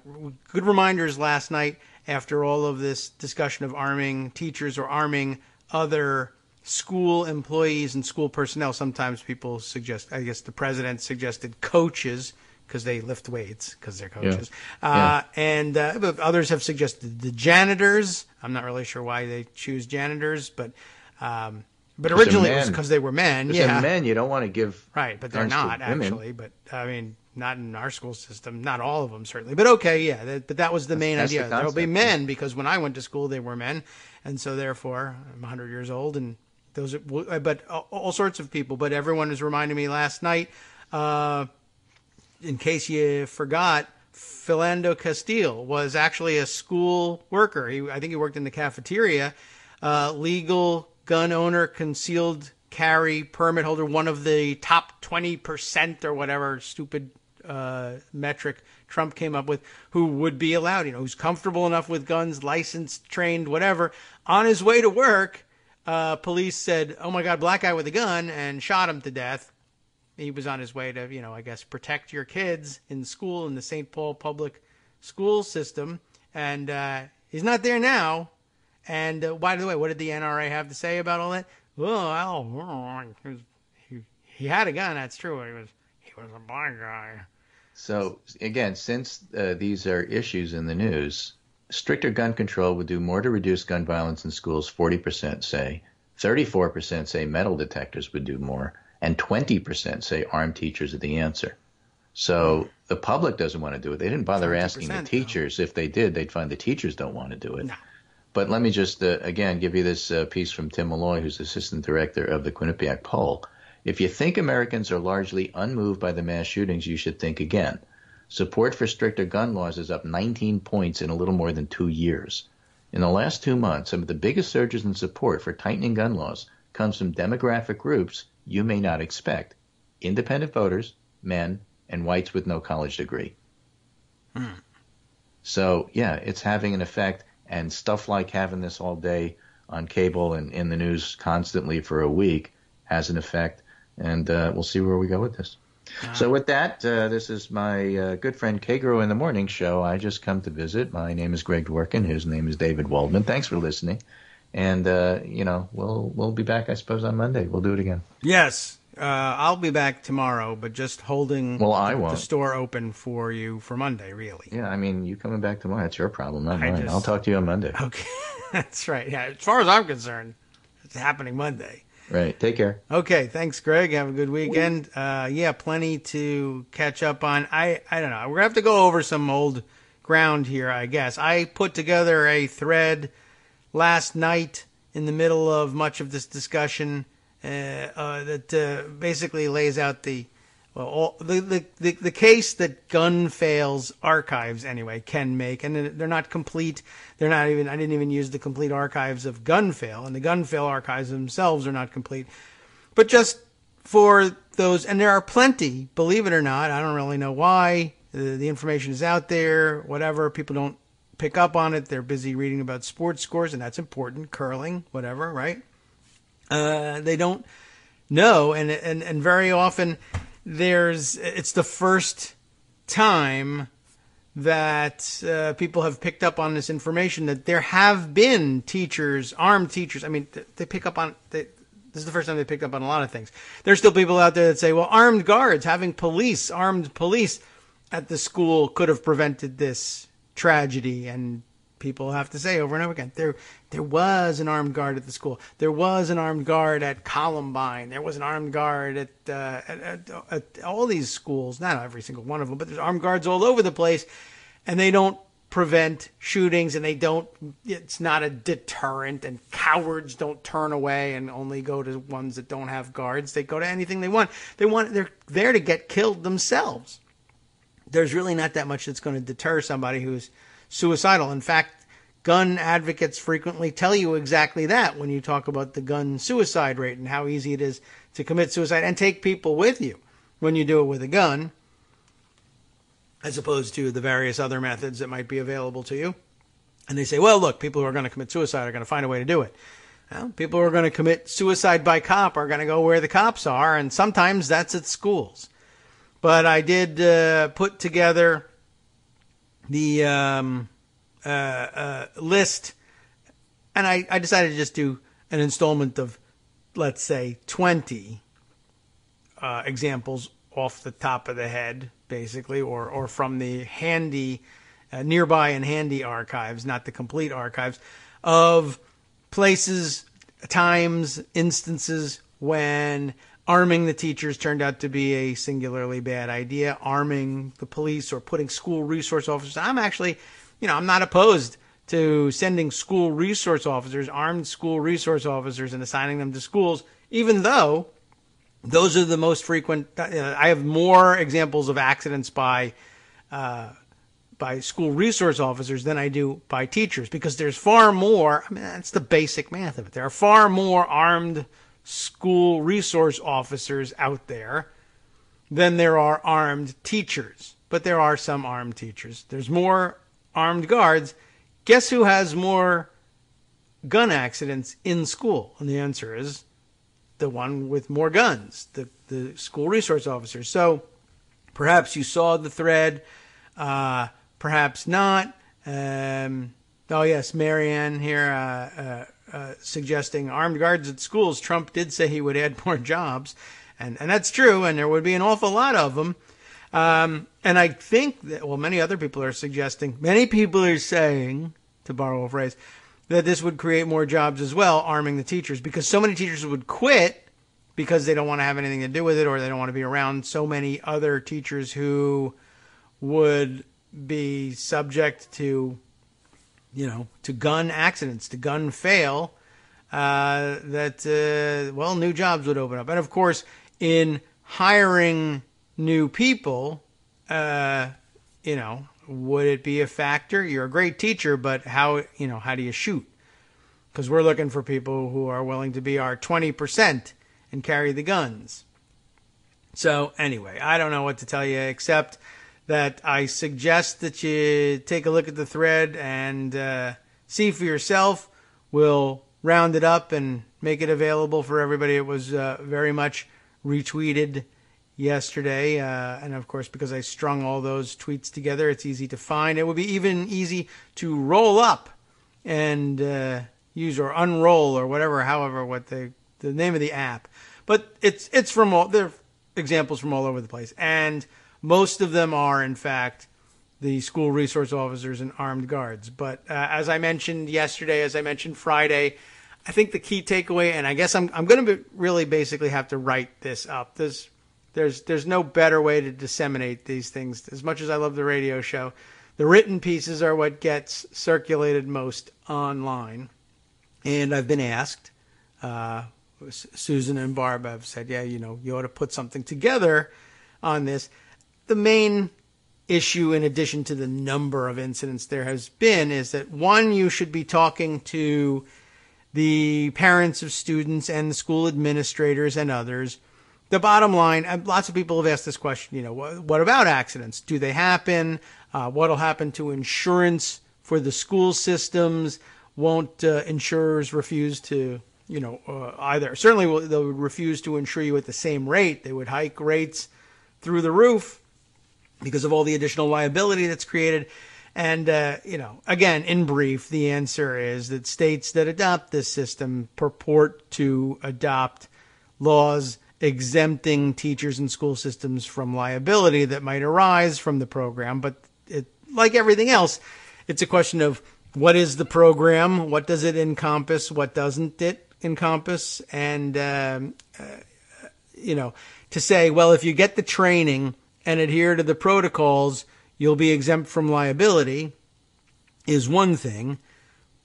good reminders last night after all of this discussion of arming teachers or arming other school employees and school personnel. Sometimes people suggest, I guess the president suggested coaches because they lift weights because they're coaches. And but others have suggested the janitors. I'm not really sure why they choose janitors, but originally it was because they were men. Because men, you don't want to give right, but they're not actually. But I mean, not in our school system. Not all of them certainly. But okay, yeah. But that was the main idea. There'll be men because when I went to school, they were men, and so therefore I'm 100 years old and. Those, but all sorts of people. But everyone was reminding me last night, in case you forgot, Philando Castile was actually a school worker. I think he worked in the cafeteria. Legal gun owner, concealed carry permit holder, one of the top 20% or whatever stupid metric Trump came up with, who would be allowed, who's comfortable enough with guns, licensed, trained, whatever. On his way to work, police said, oh my God, black guy with a gun, and shot him to death. He was on his way to, I guess, protect your kids in school in the St. Paul public school system. And he's not there now. And by the way, what did the NRA have to say about all that? Well, he had a gun. That's true. He was a black guy. So again, since these are issues in the news, stricter gun control would do more to reduce gun violence in schools, 40% say. 34% say metal detectors would do more. And 20% say armed teachers are the answer. So the public doesn't want to do it. They didn't bother asking the teachers. Though. If they did, they'd find the teachers don't want to do it. No. But let me just, again, give you this piece from Tim Malloy, who's assistant director of the Quinnipiac poll. If you think Americans are largely unmoved by the mass shootings, you should think again. Support for stricter gun laws is up 19 points in a little more than 2 years. In the last 2 months, some of the biggest surges in support for tightening gun laws comes from demographic groups you may not expect. Independent voters, men, and whites with no college degree. So, yeah, it's having an effect, and stuff like having this all day on cable and in the news constantly for a week has an effect, and we'll see where we go with this. So with that, this is my good friend Kagro in the Morning Show. I just come to visit. My name is Greg Dworkin. His name is David Waldman. Thanks for listening. And, we'll be back, I suppose, on Monday. We'll do it again. Yes. I'll be back tomorrow, but just holding the store open for you for Monday, really. Yeah, I mean, you coming back tomorrow, that's your problem, not mine. I'll talk to you on Monday. Okay, that's right. Yeah, as far as I'm concerned, it's happening Monday. Right. Take care. Okay, thanks, Greg. Have a good weekend. Plenty to catch up on. I don't know. We're going to have to go over some old ground here, I guess. I put together a thread last night in the middle of much of this discussion that basically lays out the case that gun fails archives anyway can make, and they're not complete. They're not even. I didn't even use the complete archives of gun fail, and the gun fail archives themselves are not complete. But just for those, and there are plenty. Believe it or not, I don't really know why. The information is out there. Whatever, people don't pick up on it. They're busy reading about sports scores, and that's important. Curling, whatever, right? They don't know, and very often it's the first time that people have picked up on this information that there have been teachers, armed teachers. I mean, they pick up on this is the first time they picked up on a lot of things. There's still people out there that say, well, armed guards, having armed police at the school could have prevented this tragedy, and people have to say over and over again, there was an armed guard at the school. There was an armed guard at Columbine. There was an armed guard at all these schools. Not every single one of them, but there's armed guards all over the place, and they don't prevent shootings, and it's not a deterrent, and cowards don't turn away and only go to ones that don't have guards. They go to anything they want. They're there to get killed themselves. There's really not that much that's going to deter somebody who's suicidal. In fact, gun advocates frequently tell you exactly that when you talk about the gun suicide rate and how easy it is to commit suicide and take people with you when you do it with a gun, as opposed to the various other methods that might be available to you. And they say, well, look, people who are going to commit suicide are going to find a way to do it. Well, people who are going to commit suicide by cop are going to go where the cops are, and sometimes that's at schools. But I did put together the list, and I decided to just do an installment of, let's say, 20 examples off the top of the head, basically, or from the handy, nearby and handy archives, not the complete archives, of places, times, instances when arming the teachers turned out to be a singularly bad idea. Arming the police or putting school resource officers. I'm actually, I'm not opposed to sending school resource officers, armed school resource officers, and assigning them to schools, even though those are the most frequent. I have more examples of accidents by school resource officers than I do by teachers, because there's far more. I mean, that's the basic math of it. There are far more armed school resource officers out there than there are armed teachers. But there are some armed teachers. There's more armed guards. Guess who has more gun accidents in school? And the answer is the one with more guns, the school resource officers. So perhaps you saw the thread, perhaps not. Oh, yes, Marianne here suggesting armed guards at schools. Trump did say he would add more jobs, and that's true, and there would be an awful lot of them. And I think that, many other people are suggesting, many people are saying to borrow a phrase, that this would create more jobs as well, arming the teachers, because so many teachers would quit because they don't want to have anything to do with it, or they don't want to be around so many other teachers who would be subject to, to gun accidents, to gun fail, new jobs would open up. And of course, in hiring new people, would it be a factor? You're a great teacher, but how do you shoot? Because we're looking for people who are willing to be our 20% and carry the guns. So anyway, I don't know what to tell you except that I suggest that you take a look at the thread and see for yourself. We'll round it up and make it available for everybody. It was very much retweeted yesterday. And of course, because I strung all those tweets together, it's easy to find. It would be even easy to roll up and use or unroll or whatever, however, what the name of the app. But it's from all, there are examples from all over the place. And most of them are, in fact, the school resource officers and armed guards. But as I mentioned yesterday, as I mentioned Friday, I think the key takeaway, and I guess I'm going to really basically have to write this up. There's no better way to disseminate these things. As much as I love the radio show, the written pieces are what gets circulated most online. And I've been asked, Susan and Barb have said, you ought to put something together on this. The main issue, in addition to the number of incidents there has been, is that, one, you should be talking to the parents of students and the school administrators and others. The bottom line, lots of people have asked this question, what about accidents? Do they happen? What'll happen to insurance for the school systems? Won't insurers refuse to, either? Certainly they would refuse to insure you at the same rate. They would hike rates through the roof because of all the additional liability that's created. And, again, in brief, the answer is that states that adopt this system purport to adopt laws exempting teachers and school systems from liability that might arise from the program. But like everything else, it's a question of what is the program, what does it encompass, what doesn't it encompass, and, to say, well, if you get the training and adhere to the protocols, you'll be exempt from liability is one thing,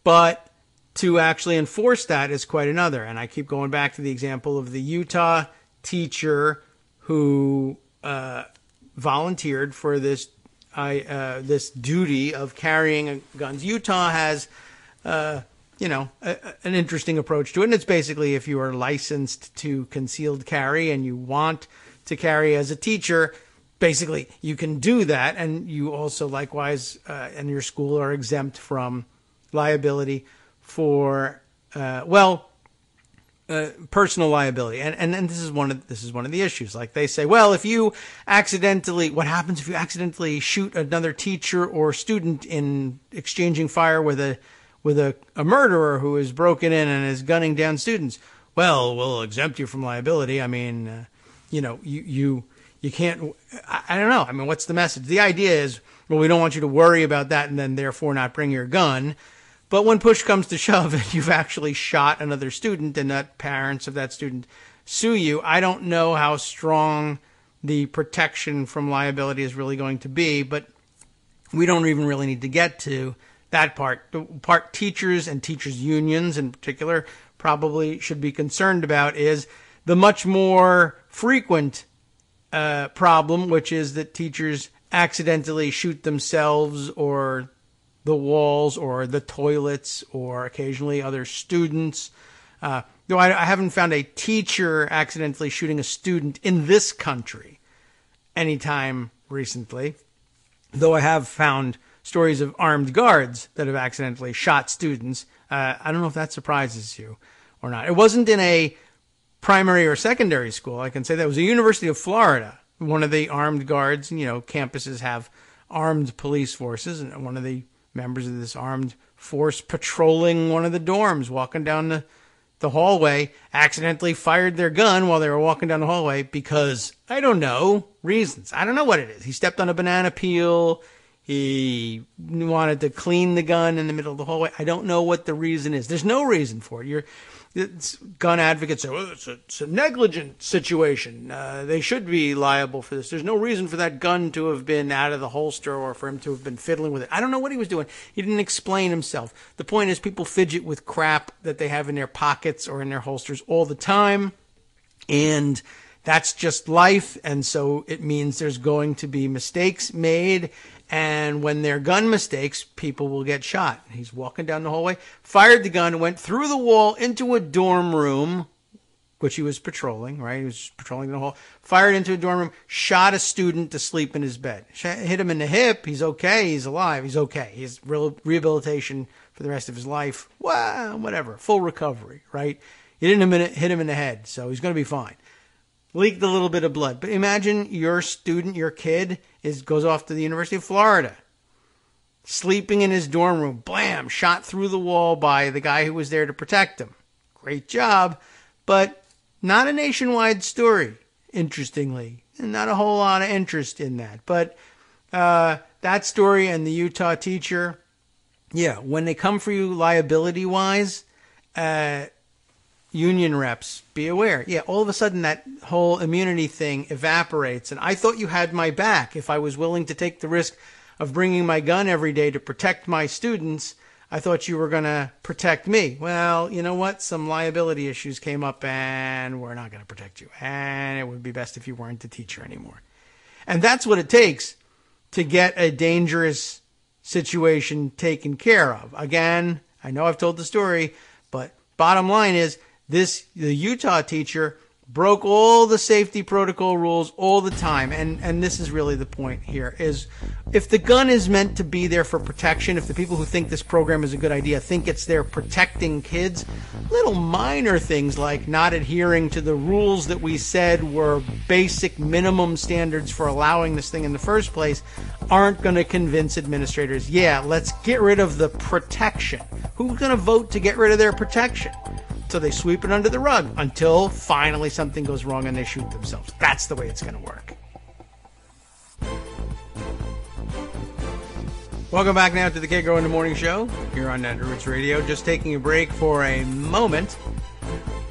but to actually enforce that is quite another. And I keep going back to the example of the Utah teacher who volunteered for this duty of carrying guns. Utah has, an interesting approach to it. And it's basically, if you are licensed to concealed carry and you want to carry as a teacher, basically you can do that. And you also likewise, in your school, are exempt from liability for, personal liability. And this is one of the issues. Like they say, well, what happens if you accidentally shoot another teacher or student in exchanging fire with a murderer who is broken in and is gunning down students? Well, we'll exempt you from liability. I mean, you can't, I don't know. I mean, what's the message? The idea is, well, we don't want you to worry about that and then therefore not bring your gun. But when push comes to shove and you've actually shot another student and that parents of that student sue you, I don't know how strong the protection from liability is really going to be, but we don't even really need to get to that part. The part teachers and teachers' unions in particular probably should be concerned about is the much more frequent problem, which is that teachers accidentally shoot themselves or the walls or the toilets or occasionally other students. Though I haven't found a teacher accidentally shooting a student in this country anytime recently, though I have found stories of armed guards that have accidentally shot students. I don't know if that surprises you or not. It wasn't in a primary or secondary school. I can say that it was the University of Florida. One of the armed guards, campuses have armed police forces, and one of the members of this armed force patrolling one of the dorms, walking down the hallway, accidentally fired their gun while they were walking down the hallway because, I don't know, reasons. I don't know what it is. He stepped on a banana peel. He wanted to clean the gun in the middle of the hallway. I don't know what the reason is. There's no reason for it. Gun advocates say, well, it's a negligent situation. They should be liable for this. There's no reason for that gun to have been out of the holster or for him to have been fiddling with it. I don't know what he was doing. He didn't explain himself. The point is, people fidget with crap that they have in their pockets or in their holsters all the time. And that's just life. And so it means there's going to be mistakes made. And when they're gun mistakes, people will get shot. He's walking down the hallway, fired the gun, went through the wall into a dorm room, which he was patrolling, right? He was patrolling the hall, fired into a dorm room, shot a student to sleep in his bed. Hit him in the hip. He's okay. He's alive. He's okay. He's rehabilitation for the rest of his life. Well, whatever. Full recovery, right? He didn't hit him in the head, so he's going to be fine. Leaked a little bit of blood. But imagine your student, your kid, goes off to the University of Florida, sleeping in his dorm room, blam, shot through the wall by the guy who was there to protect him. Great job, but not a nationwide story, interestingly. And not a whole lot of interest in that. But that story and the Utah teacher, yeah, when they come for you liability-wise, union reps, be aware. Yeah, all of a sudden that whole immunity thing evaporates. And I thought you had my back. If I was willing to take the risk of bringing my gun every day to protect my students, I thought you were going to protect me. Well, you know what? Some liability issues came up and we're not going to protect you. And it would be best if you weren't the teacher anymore. And that's what it takes to get a dangerous situation taken care of. Again, I know I've told the story, but bottom line is, the Utah teacher broke all the safety protocol rules all the time. And this is really the point here, is if the gun is meant to be there for protection, if the people who think this program is a good idea think it's there protecting kids, little minor things like not adhering to the rules that we said were basic minimum standards for allowing this thing in the first place aren't going to convince administrators, yeah, let's get rid of the protection. Who's going to vote to get rid of their protection? So they sweep it under the rug until finally something goes wrong and they shoot themselves. That's the way it's going to work. Welcome back now to the Kagro in the Morning Show here on Roots Radio. Just taking a break for a moment.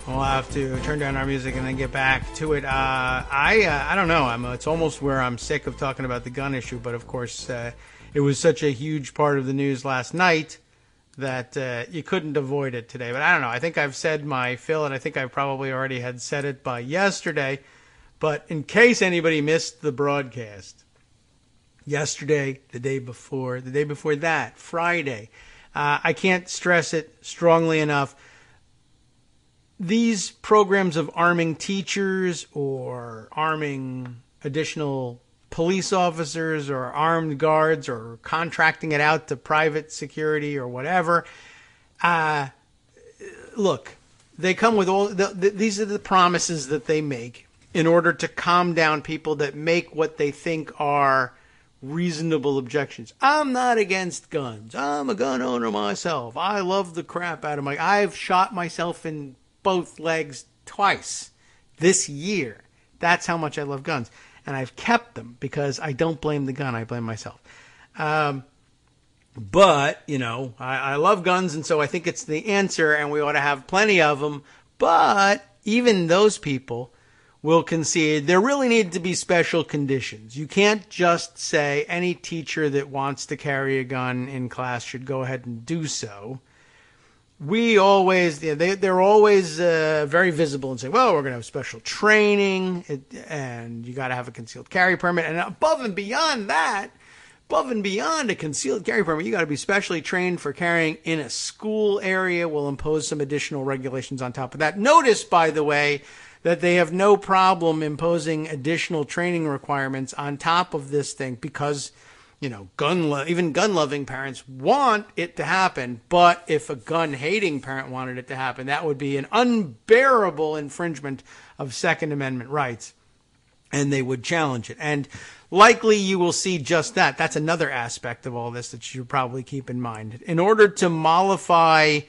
We'll have to turn down our music and then get back to it. I don't know. It's almost where I'm sick of talking about the gun issue, but of course it was such a huge part of the news last night that you couldn't avoid it today. But I don't know. I think I've said my fill, and I think I probably already had said it by yesterday. But in case anybody missed the broadcast, yesterday, the day before that, Friday, I can't stress it strongly enough. These programs of arming teachers or arming additional police officers or armed guards or contracting it out to private security or whatever. Look, they come with these are the promises that they make in order to calm down people that make what they think are reasonable objections. I'm not against guns. I'm a gun owner myself. I love the crap out of I've shot myself in both legs twice this year. That's how much I love guns. And I've kept them because I don't blame the gun. I blame myself. But, I love guns, and so I think it's the answer, and we ought to have plenty of them. But even those people will concede there really need to be special conditions. You can't just say any teacher that wants to carry a gun in class should go ahead and do so. They're always very visible and say, well, we're going to have special training and you got to have a concealed carry permit. And above and beyond a concealed carry permit, you got to be specially trained for carrying in a school area. We'll impose some additional regulations on top of that. Notice, by the way, that they have no problem imposing additional training requirements on top of this thing because even gun-loving parents want it to happen, but if a gun-hating parent wanted it to happen, that would be an unbearable infringement of Second Amendment rights, and they would challenge it. And likely you will see just that. That's another aspect of all this that you should probably keep in mind. In order to mollify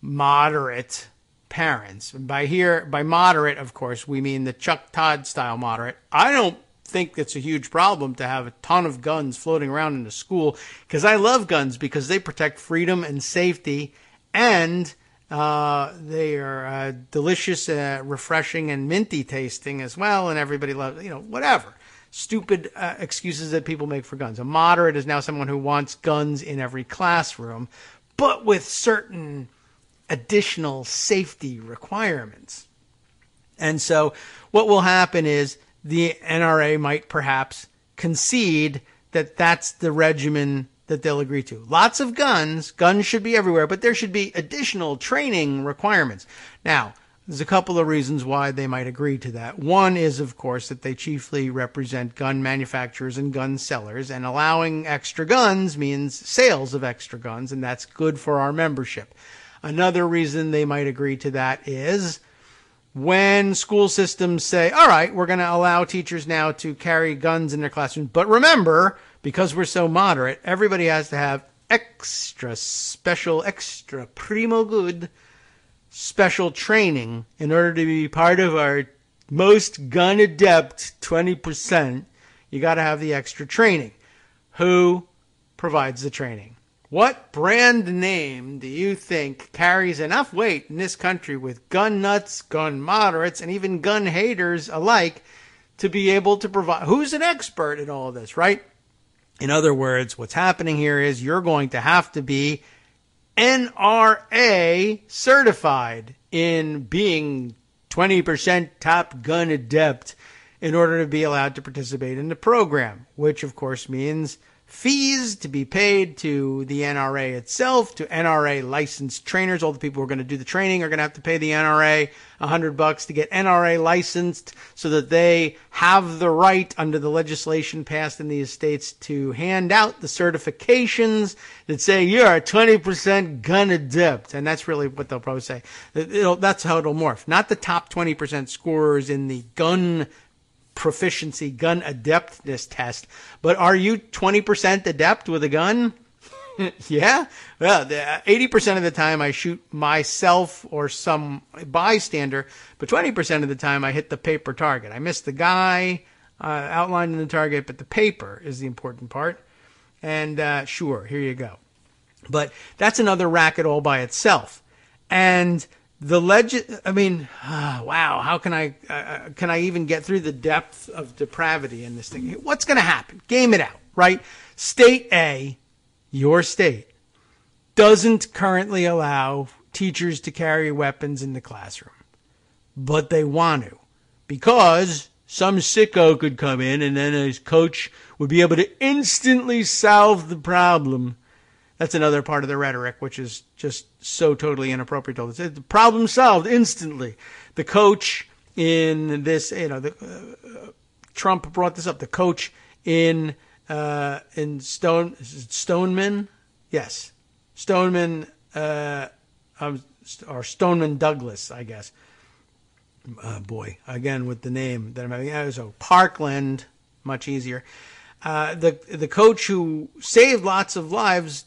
moderate parents, by moderate, of course, we mean the Chuck Todd-style moderate. I don't think it's a huge problem to have a ton of guns floating around in the school, because I love guns because they protect freedom and safety, and they are delicious, refreshing, and minty tasting as well, and everybody loves, whatever. Stupid excuses that people make for guns. A moderate is now someone who wants guns in every classroom, but with certain additional safety requirements. And so what will happen is the NRA might perhaps concede that that's the regimen that they'll agree to. Lots of guns should be everywhere, but there should be additional training requirements. Now, there's a couple of reasons why they might agree to that. One is, of course, that they chiefly represent gun manufacturers and gun sellers, and allowing extra guns means sales of extra guns, and that's good for our membership. Another reason they might agree to that is when school systems say, all right, we're going to allow teachers now to carry guns in their classrooms, but remember, because we're so moderate, everybody has to have extra primo good special training in order to be part of our most gun adept 20%. You got to have the extra training. Who provides the training? What brand name do you think carries enough weight in this country with gun nuts, gun moderates, and even gun haters alike to be able to provide? Who's an expert in all of this, right? In other words, what's happening here is you're going to have to be NRA certified in being 20% top gun adept in order to be allowed to participate in the program, which of course means fees to be paid to the NRA itself, to NRA licensed trainers. All the people who are going to do the training are going to have to pay the NRA $100 to get NRA licensed so that they have the right under the legislation passed in these states to hand out the certifications that say you're a 20% gun adept. And that's really what they'll probably say. That's how it'll morph. Not the top 20% scorers in the gun proficiency, gun adeptness test, but are you 20% adept with a gun? Yeah. Well, 80% of the time I shoot myself or some bystander, but 20% of the time I hit the paper target. I miss the guy outlined in the target, but the paper is the important part. And sure, here you go. But that's another racket all by itself. And wow, how can I even get through the depth of depravity in this thing? What's going to happen? Game it out, right? State A, your state, doesn't currently allow teachers to carry weapons in the classroom, but they want to, because some sicko could come in and then his coach would be able to instantly solve the problem. That's another part of the rhetoric, which is just so totally inappropriate. The problem solved instantly. The coach in this, Trump brought this up. The coach in Stoneman, yes, Stoneman, or Stoneman Douglas, I guess. Boy, again with the name that I'm having. So Parkland, much easier. The coach who saved lots of lives,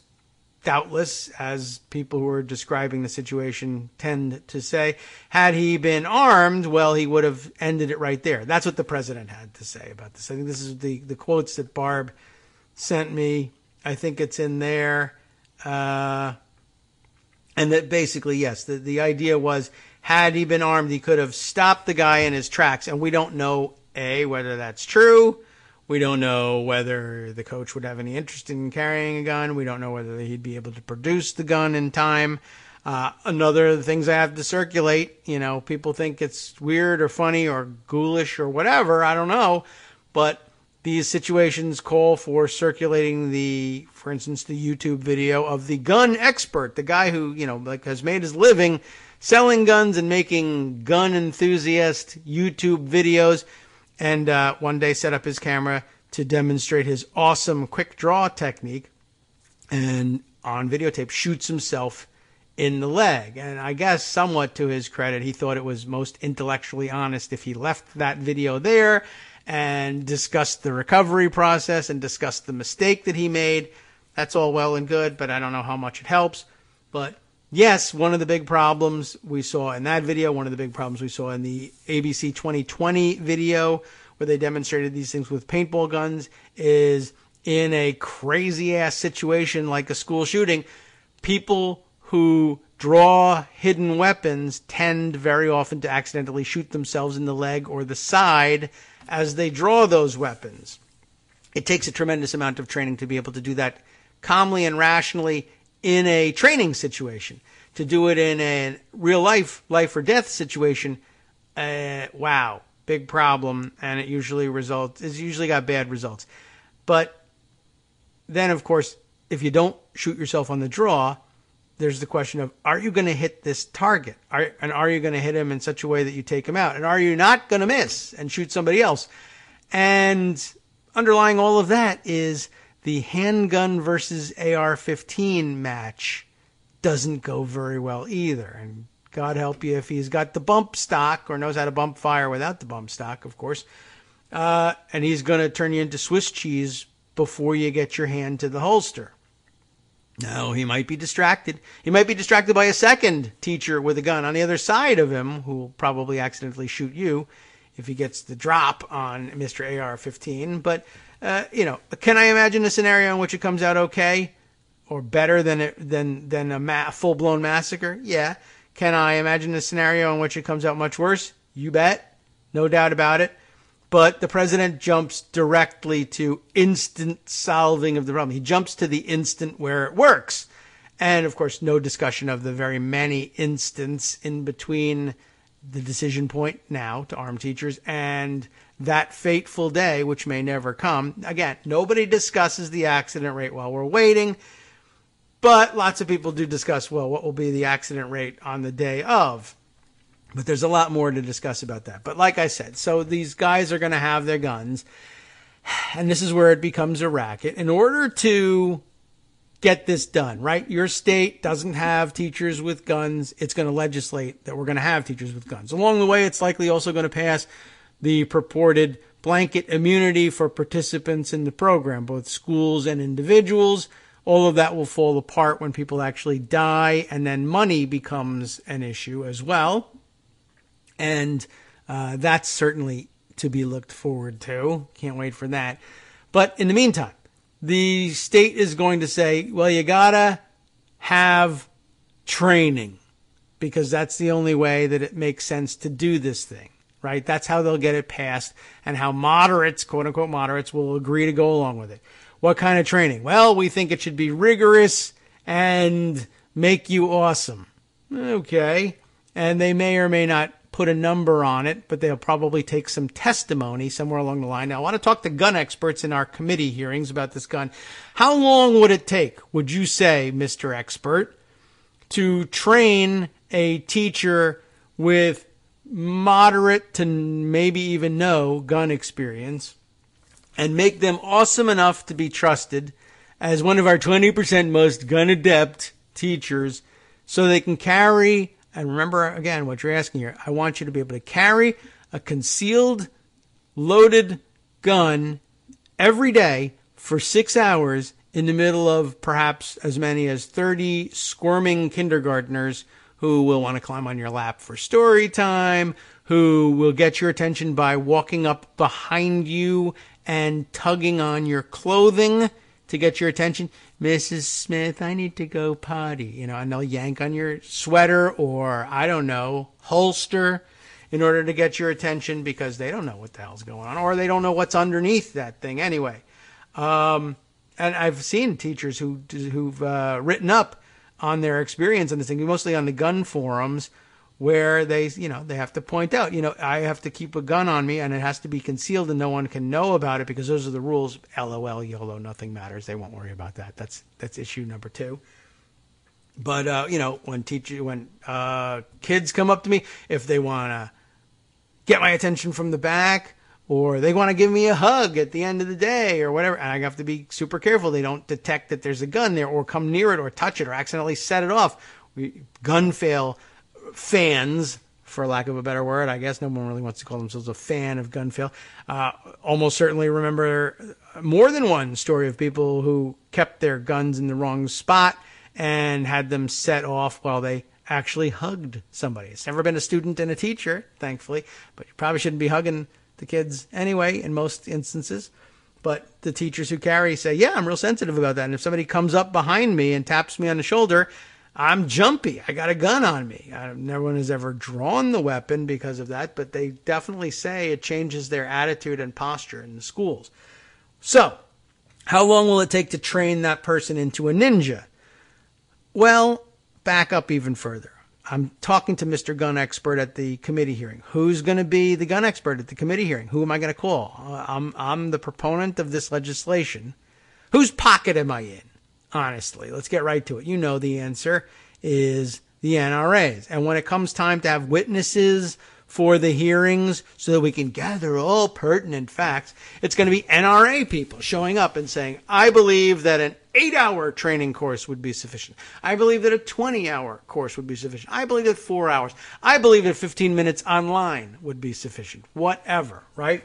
doubtless, as people who are describing the situation tend to say, had he been armed, well, he would have ended it right there. That's what the president had to say about this. I think this is the quotes that Barb sent me. I think it's in there. And that basically, yes, the idea was, had he been armed, he could have stopped the guy in his tracks. And we don't know, A, whether that's true. We don't know whether the coach would have any interest in carrying a gun. We don't know whether he'd be able to produce the gun in time. Another of the things I have to circulate, people think it's weird or funny or ghoulish or whatever. I don't know. But these situations call for circulating for instance, the YouTube video of the gun expert, the guy who, has made his living selling guns and making gun enthusiast YouTube videos. And one day set up his camera to demonstrate his awesome quick draw technique, and on videotape shoots himself in the leg. And I guess somewhat to his credit, he thought it was most intellectually honest if he left that video there and discussed the recovery process and discussed the mistake that he made. That's all well and good, but I don't know how much it helps. But yes, one of the big problems we saw in that video, one of the big problems we saw in the ABC 2020 video, where they demonstrated these things with paintball guns is in a crazy-ass situation like a school shooting. People who draw hidden weapons tend very often to accidentally shoot themselves in the leg or the side as they draw those weapons. It takes a tremendous amount of training to be able to do that calmly and rationally in a training situation. To do it in a real life or death situation, wow, big problem, and it's usually got bad results. But then, of course, if you don't shoot yourself on the draw, there's the question of, are you going to hit this target? Are you going to hit him in such a way that you take him out? And are you not going to miss and shoot somebody else? And underlying all of that is the handgun versus AR-15 match doesn't go very well either. And God help you if he's got the bump stock or knows how to bump fire without the bump stock, of course. And he's going to turn you into Swiss cheese before you get your hand to the holster. No, he might be distracted. He might be distracted by a second teacher with a gun on the other side of him who will probably accidentally shoot you if he gets the drop on Mr. AR-15. But, can I imagine a scenario in which it comes out okay or better than a full-blown massacre? Yeah. Can I imagine a scenario in which it comes out much worse? You bet. No doubt about it. But the president jumps directly to instant solving of the problem. He jumps to the instant where it works. And, of course, no discussion of the very many instants in between the decision point now to arm teachers and that fateful day, which may never come. Again, nobody discusses the accident rate while we're waiting. But lots of people do discuss, well, what will be the accident rate on the day of? But there's a lot more to discuss about that. But like I said, so these guys are going to have their guns. And this is where it becomes a racket. In order to get this done, right? Your state doesn't have teachers with guns. It's going to legislate that we're going to have teachers with guns. Along the way, it's likely also going to pass the purported blanket immunity for participants in the program, both schools and individuals. All of that will fall apart when people actually die, and then money becomes an issue as well. And that's certainly to be looked forward to. Can't wait for that. But in the meantime, the state is going to say, well, you gotta have training because that's the only way that it makes sense to do this thing, right? That's how they'll get it passed and how moderates, quote unquote moderates, will agree to go along with it. What kind of training? Well, we think it should be rigorous and make you awesome. Okay. And they may or may not put a number on it, but they'll probably take some testimony somewhere along the line. Now, I want to talk to gun experts in our committee hearings about this gun. How long would it take, would you say, Mr. Expert, to train a teacher with moderate to maybe even no gun experience and make them awesome enough to be trusted as one of our 20% most gun adept teachers so they can carry, and remember again what you're asking here, I want you to be able to carry a concealed, loaded gun every day for 6 hours in the middle of perhaps as many as 30 squirming kindergartners who will want to climb on your lap for story time, who will get your attention by walking up behind you and tugging on your clothing to get your attention. Mrs. Smith, I need to go potty. And they'll yank on your sweater or, I don't know, holster in order to get your attention because they don't know what the hell's going on or they don't know what's underneath that thing anyway. And I've seen teachers who've written up on their experience on this thing, mostly on the gun forums, where they have to point out, I have to keep a gun on me and it has to be concealed and no one can know about it because those are the rules. LOL, YOLO, nothing matters. They won't worry about that. That's issue number 2. But, when kids come up to me, if they want to get my attention from the back or they want to give me a hug at the end of the day or whatever, and I have to be super careful they don't detect that there's a gun there or come near it or touch it or accidentally set it off. Gun fail fans, for lack of a better word, I guess no one really wants to call themselves a fan of gun fail, almost certainly remember more than one story of people who kept their guns in the wrong spot and had them set off while they actually hugged somebody. It's never been a student and a teacher, thankfully, but you probably shouldn't be hugging the kids anyway, in most instances. But the teachers who carry say, yeah, I'm real sensitive about that. And if somebody comes up behind me and taps me on the shoulder, I'm jumpy. I got a gun on me. No one has ever drawn the weapon because of that, but they definitely say it changes their attitude and posture in the schools. So, how long will it take to train that person into a ninja? Well, back up even further. I'm talking to Mr. Gun Expert at the committee hearing. Who's going to be the gun expert at the committee hearing? Who am I going to call? I'm the proponent of this legislation. Whose pocket am I in? Honestly, let's get right to it. You know the answer is the NRA's. And when it comes time to have witnesses for the hearings so that we can gather all pertinent facts, it's going to be NRA people showing up and saying, I believe that an 8-hour training course would be sufficient. I believe that a 20-hour course would be sufficient. I believe that 4 hours. I believe that 15 minutes online would be sufficient. Whatever, right?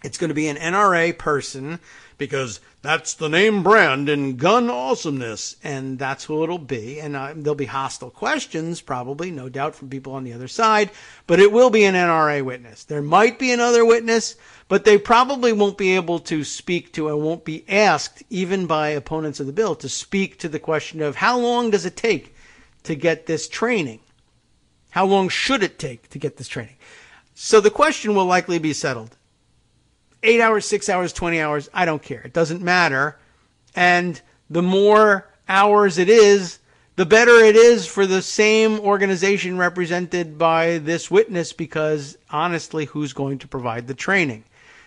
It's going to be an NRA person because that's the name brand in gun awesomeness, and that's who it'll be. And there'll be hostile questions, probably, no doubt, from people on the other side, but it will be an NRA witness. There might be another witness, but they probably won't be able to speak to and won't be asked, even by opponents of the bill, to speak to the question of how long does it take to get this training? How long should it take to get this training? So the question will likely be settled. 8 hours, 6 hours, 20 hours, I don't care. It doesn't matter. And the more hours it is, the better it is for the same organization represented by this witness, because honestly, who's going to provide the training?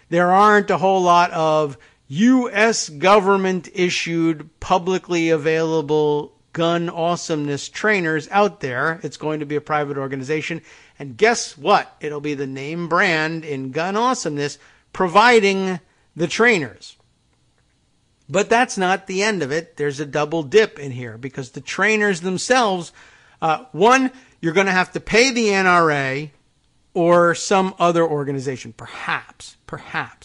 There aren't a whole lot of U.S. government issued, publicly available gun awesomeness trainers out there. It's going to be a private organization. And guess what? It'll be the name brand in gun awesomeness providing the trainers. But that's not the end of it. There's a double dip in here, because the trainers themselves, one, you're going to have to pay the NRA or some other organization, perhaps. You're going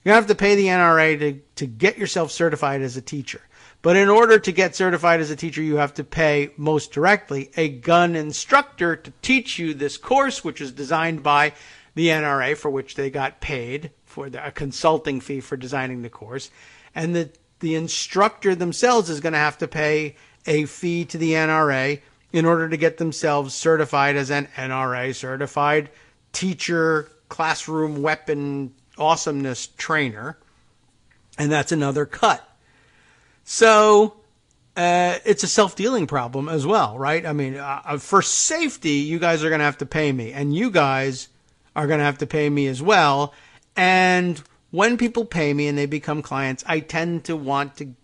to have to pay the NRA to get yourself certified as a teacher. But in order to get certified as a teacher, you have to pay, most directly, a gun instructor to teach you this course, which is designed by the NRA, for which they got paid for a consulting fee for designing the course. And the instructor themselves is going to have to pay a fee to the NRA in order to get themselves certified as an NRA certified teacher, classroom weapon awesomeness trainer. And that's another cut. So it's a self-dealing problem as well, right? I mean, for safety, you guys are going to have to pay me, and you guys are going to have to pay me as well. And when people pay me and they become clients, I tend to want to,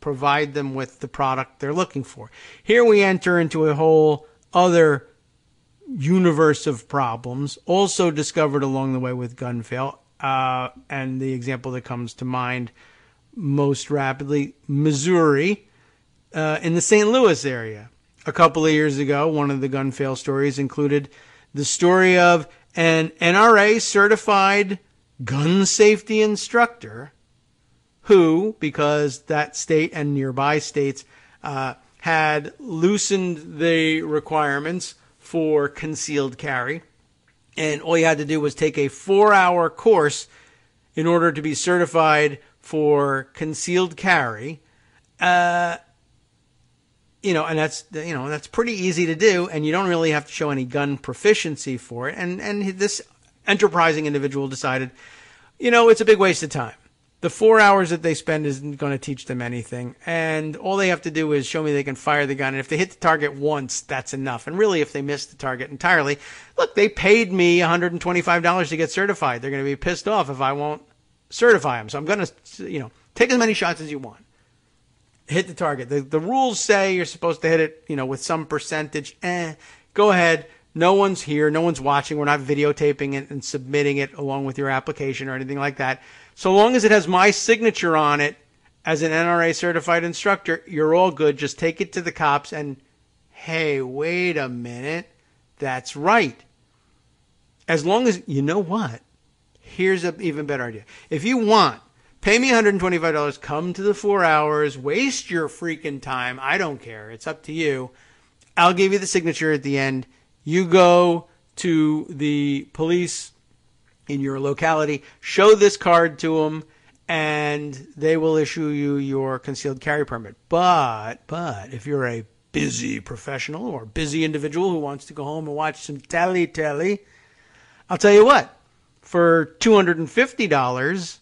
provide them with the product they're looking for. Here we enter into a whole other universe of problems, also discovered along the way with gun fail. And the example that comes to mind most rapidly, Missouri, in the St. Louis area. A couple of years ago, one of the gun fail stories included the story of an NRA certified gun safety instructor who, because that state and nearby states had loosened the requirements for concealed carry, and all you had to do was take a 4-hour course in order to be certified for concealed carry, and that's pretty easy to do, and you don't really have to show any gun proficiency for it. And this enterprising individual decided, it's a big waste of time. The 4 hours that they spend isn't going to teach them anything, and all they have to do is show me they can fire the gun, and if they hit the target once, that's enough. And really, if they miss the target entirely, look, they paid me $125 to get certified. They're going to be pissed off if I won't certify them. So I'm going to, take as many shots as you want. Hit the target. The rules say you're supposed to hit it, with some percentage. Go ahead. No one's here. No one's watching. We're not videotaping it and submitting it along with your application or anything like that. So long as it has my signature on it as an NRA certified instructor, you're all good. Just take it to the cops and, hey, wait a minute. That's right. As long as, you know what? Here's an even better idea. If you want, pay me $125, come to the 4 hours, waste your freaking time. I don't care. It's up to you. I'll give you the signature at the end. You go to the police in your locality. Show this card to them, and they will issue you your concealed carry permit. But if you're a busy professional or busy individual who wants to go home and watch some telly, I'll tell you what, for $250,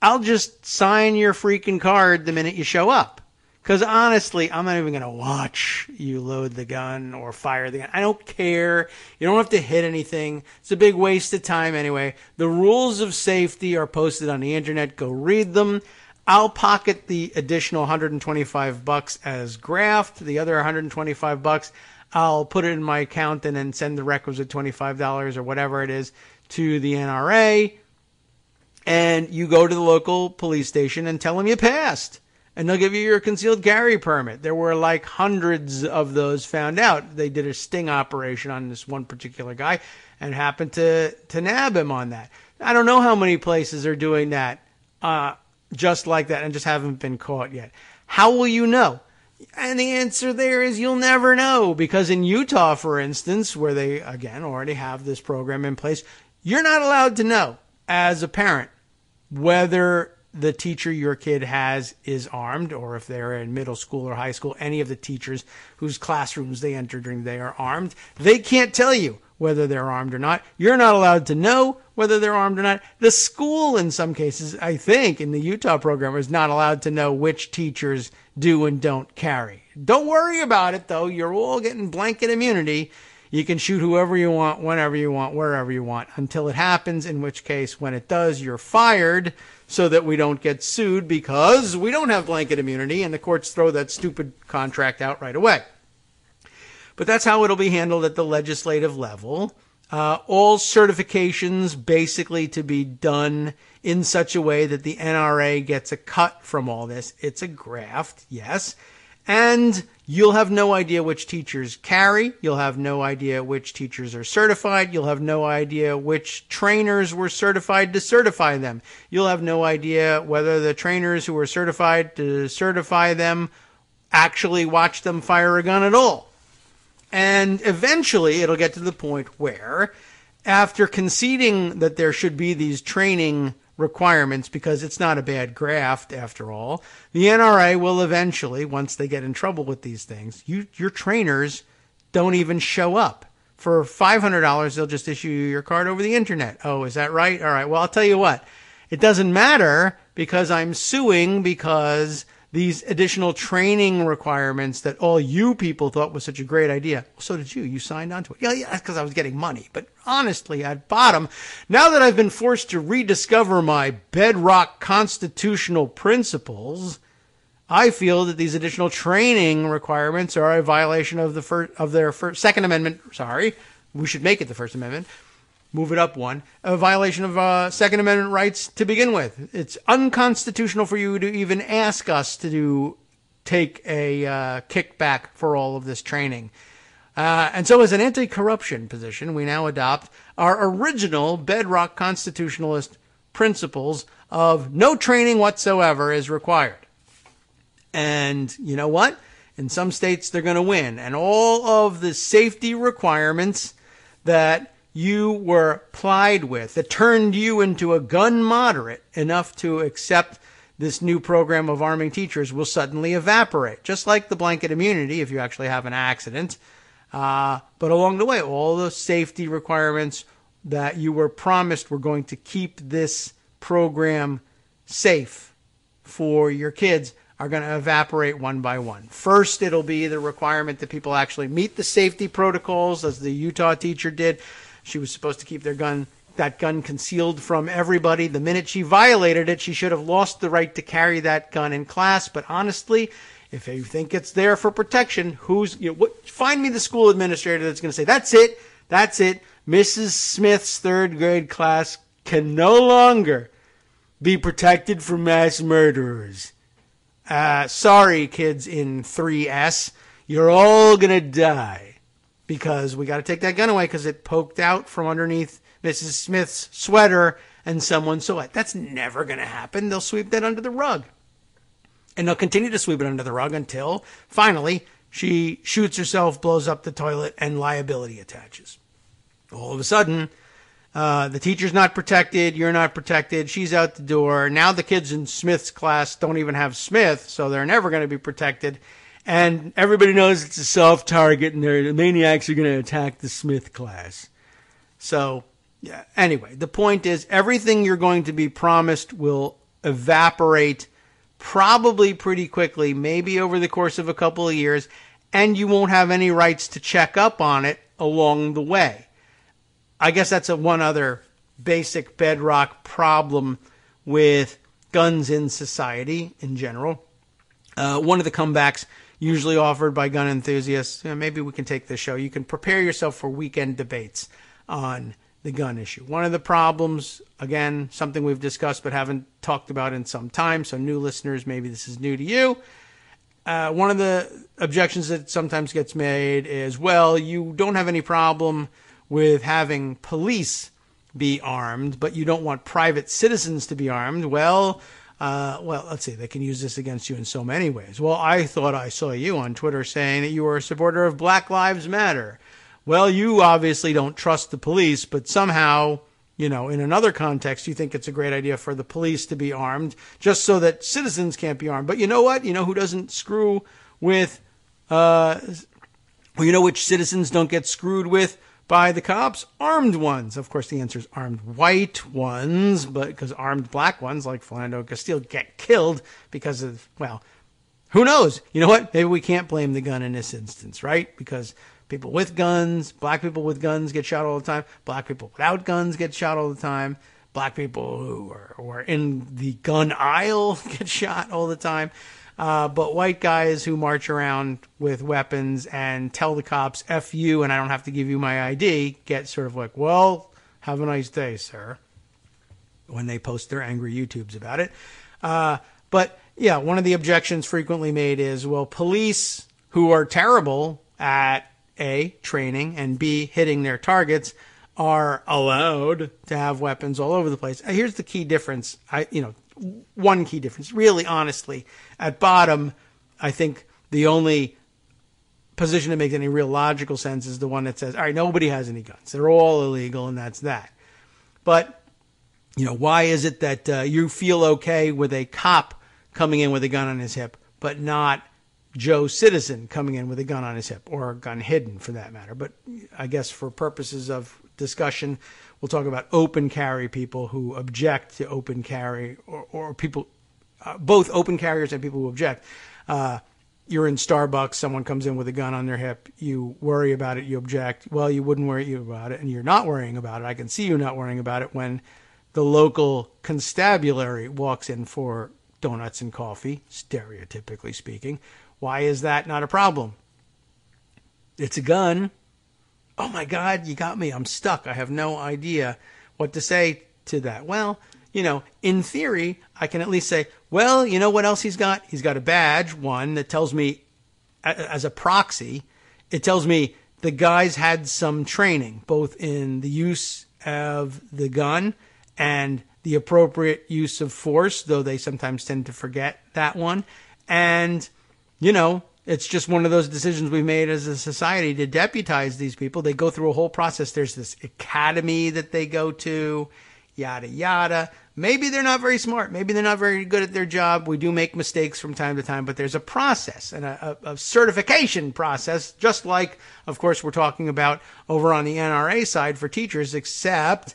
I'll just sign your freaking card the minute you show up. Because honestly, I'm not even going to watch you load the gun or fire the gun. I don't care. You don't have to hit anything. It's a big waste of time anyway. The rules of safety are posted on the internet. Go read them. I'll pocket the additional $125 as graft. The other $125, I'll put it in my account and then send the requisite $25 or whatever it is to the NRA. And you go to the local police station and tell them you passed. And they'll give you your concealed carry permit. There were like hundreds of those found out. They did a sting operation on this one particular guy and happened to nab him on that. I don't know how many places are doing that just like that and just haven't been caught yet. How will you know? And the answer there is you'll never know, because in Utah, for instance, where they, again, already have this program in place, you're not allowed to know as a parent whether the teacher your kid has is armed, or if they're in middle school or high school, any of the teachers whose classrooms they enter during the day are armed. They can't tell you whether they're armed or not. You're not allowed to know whether they're armed or not. The school, in some cases, I think, in the Utah program, is not allowed to know which teachers do and don't carry. Don't worry about it, though. You're all getting blanket immunity. You can shoot whoever you want, whenever you want, wherever you want, until it happens, in which case, when it does, you're fired, so that we don't get sued because we don't have blanket immunity and the courts throw that stupid contract out right away. But that's how it'll be handled at the legislative level. All certifications basically to be done in such a way that the NRA gets a cut from all this. It's a graft, yes. And you'll have no idea which teachers carry. You'll have no idea which teachers are certified. You'll have no idea which trainers were certified to certify them. You'll have no idea whether the trainers who were certified to certify them actually watched them fire a gun at all. And eventually it'll get to the point where, after conceding that there should be these training requirements, because it's not a bad graft after all, the NRA will eventually, once they get in trouble with these things, your trainers don't even show up. For $500, they'll just issue you your card over the internet. Oh, is that right? All right. Well, I'll tell you what. It doesn't matter, because I'm suing because these additional training requirements that all you people thought was such a great idea. Well, so did you. You signed on to it. Yeah, that's because I was getting money. But honestly, at bottom, now that I've been forced to rediscover my bedrock constitutional principles, I feel that these additional training requirements are a violation of their Second Amendment. Sorry, we should make it the First Amendment. Move it up one. A violation of Second Amendment rights to begin with. It's unconstitutional for you to even ask us to take a kickback for all of this training. And so as an anti-corruption position, we now adopt our original bedrock constitutionalist principles of no training whatsoever is required. And you know what? In some states, they're going to win. And all of the safety requirements that you were plied with, that turned you into a gun moderate enough to accept this new program of arming teachers, will suddenly evaporate. Just like the blanket immunity if you actually have an accident. But along the way, all the safety requirements that you were promised were going to keep this program safe for your kids are going to evaporate one by one. First, it'll be the requirement that people actually meet the safety protocols, as the Utah teacher did. She was supposed to keep that gun concealed from everybody. The minute she violated it, she should have lost the right to carry that gun in class. But honestly, if you think it's there for protection, find me the school administrator that's going to say, that's it. Mrs. Smith's third grade class can no longer be protected from mass murderers. Sorry, kids in 3S, you're all going to die. Because we got to take that gun away because it poked out from underneath Mrs. Smith's sweater and someone saw it. That's never going to happen. They'll sweep that under the rug. And they'll continue to sweep it under the rug until, finally, she shoots herself, blows up the toilet, and liability attaches. All of a sudden, The teacher's not protected. You're not protected. She's out the door. Now the kids in Smith's class don't even have Smith, so they're never going to be protected. And everybody knows it's a soft target, and the maniacs are going to attack the Smith class. So, yeah. Anyway, the point is everything you're going to be promised will evaporate probably pretty quickly, maybe over the course of a couple of years, and you won't have any rights to check up on it along the way. I guess that's one other basic bedrock problem with guns in society in general. One of the comebacks usually offered by gun enthusiasts, maybe we can take this show, you can prepare yourself for weekend debates on the gun issue. One of the problems, again, something we've discussed but haven't talked about in some time, so new listeners, maybe this is new to you. One of the objections that sometimes gets made is, well, you don't have any problem with having police be armed, but you don't want private citizens to be armed. Well, let's see, they can use this against you in so many ways. Well, I thought I saw you on Twitter saying that you were a supporter of Black Lives Matter. Well, you obviously don't trust the police, but somehow, in another context, you think it's a great idea for the police to be armed just so that citizens can't be armed. But you know what? You know who doesn't screw with, which citizens don't get screwed with by the cops? Armed ones. Of course, the answer is armed white ones, but because armed black ones like Philando Castile get killed because of, well, who knows? You know what? Maybe we can't blame the gun in this instance, right? Because people with guns, black people with guns get shot all the time. Black people without guns get shot all the time. Black people who are in the gun aisle get shot all the time. But white guys who march around with weapons and tell the cops, F you, and I don't have to give you my ID, get sort of like, well, have a nice day, sir, when they post their angry YouTubes about it. But, yeah, one of the objections frequently made is, well, police who are terrible at A, training, and B, hitting their targets are allowed to have weapons all over the place. Here's the key difference. One key difference, really honestly. At bottom, I think the only position that makes any real logical sense is the one that says, all right, nobody has any guns. They're all illegal, and that's that. But, why is it that you feel okay with a cop coming in with a gun on his hip, but not Joe Citizen coming in with a gun on his hip, or a gun hidden for that matter? But I guess for purposes of discussion, we'll talk about open carry people who object to open carry, or people, both open carriers and people who object. You're in Starbucks, someone comes in with a gun on their hip, you worry about it, you object. Well, you wouldn't worry about it, and you're not worrying about it. I can see you not worrying about it when the local constabulary walks in for donuts and coffee, stereotypically speaking. Why is that not a problem? It's a gun. Oh my God, you got me. I'm stuck. I have no idea what to say to that. Well, in theory, I can at least say, well, you know what else he's got? He's got a badge, one, that tells me, as a proxy, it tells me the guy's had some training, both in the use of the gun and the appropriate use of force, though they sometimes tend to forget that one. And, it's just one of those decisions we've made as a society to deputize these people. They go through a whole process. There's this academy that they go to, yada, yada. Maybe they're not very smart. Maybe they're not very good at their job. We do make mistakes from time to time, but there's a process and a certification process, just like, of course, we're talking about over on the NRA side for teachers, except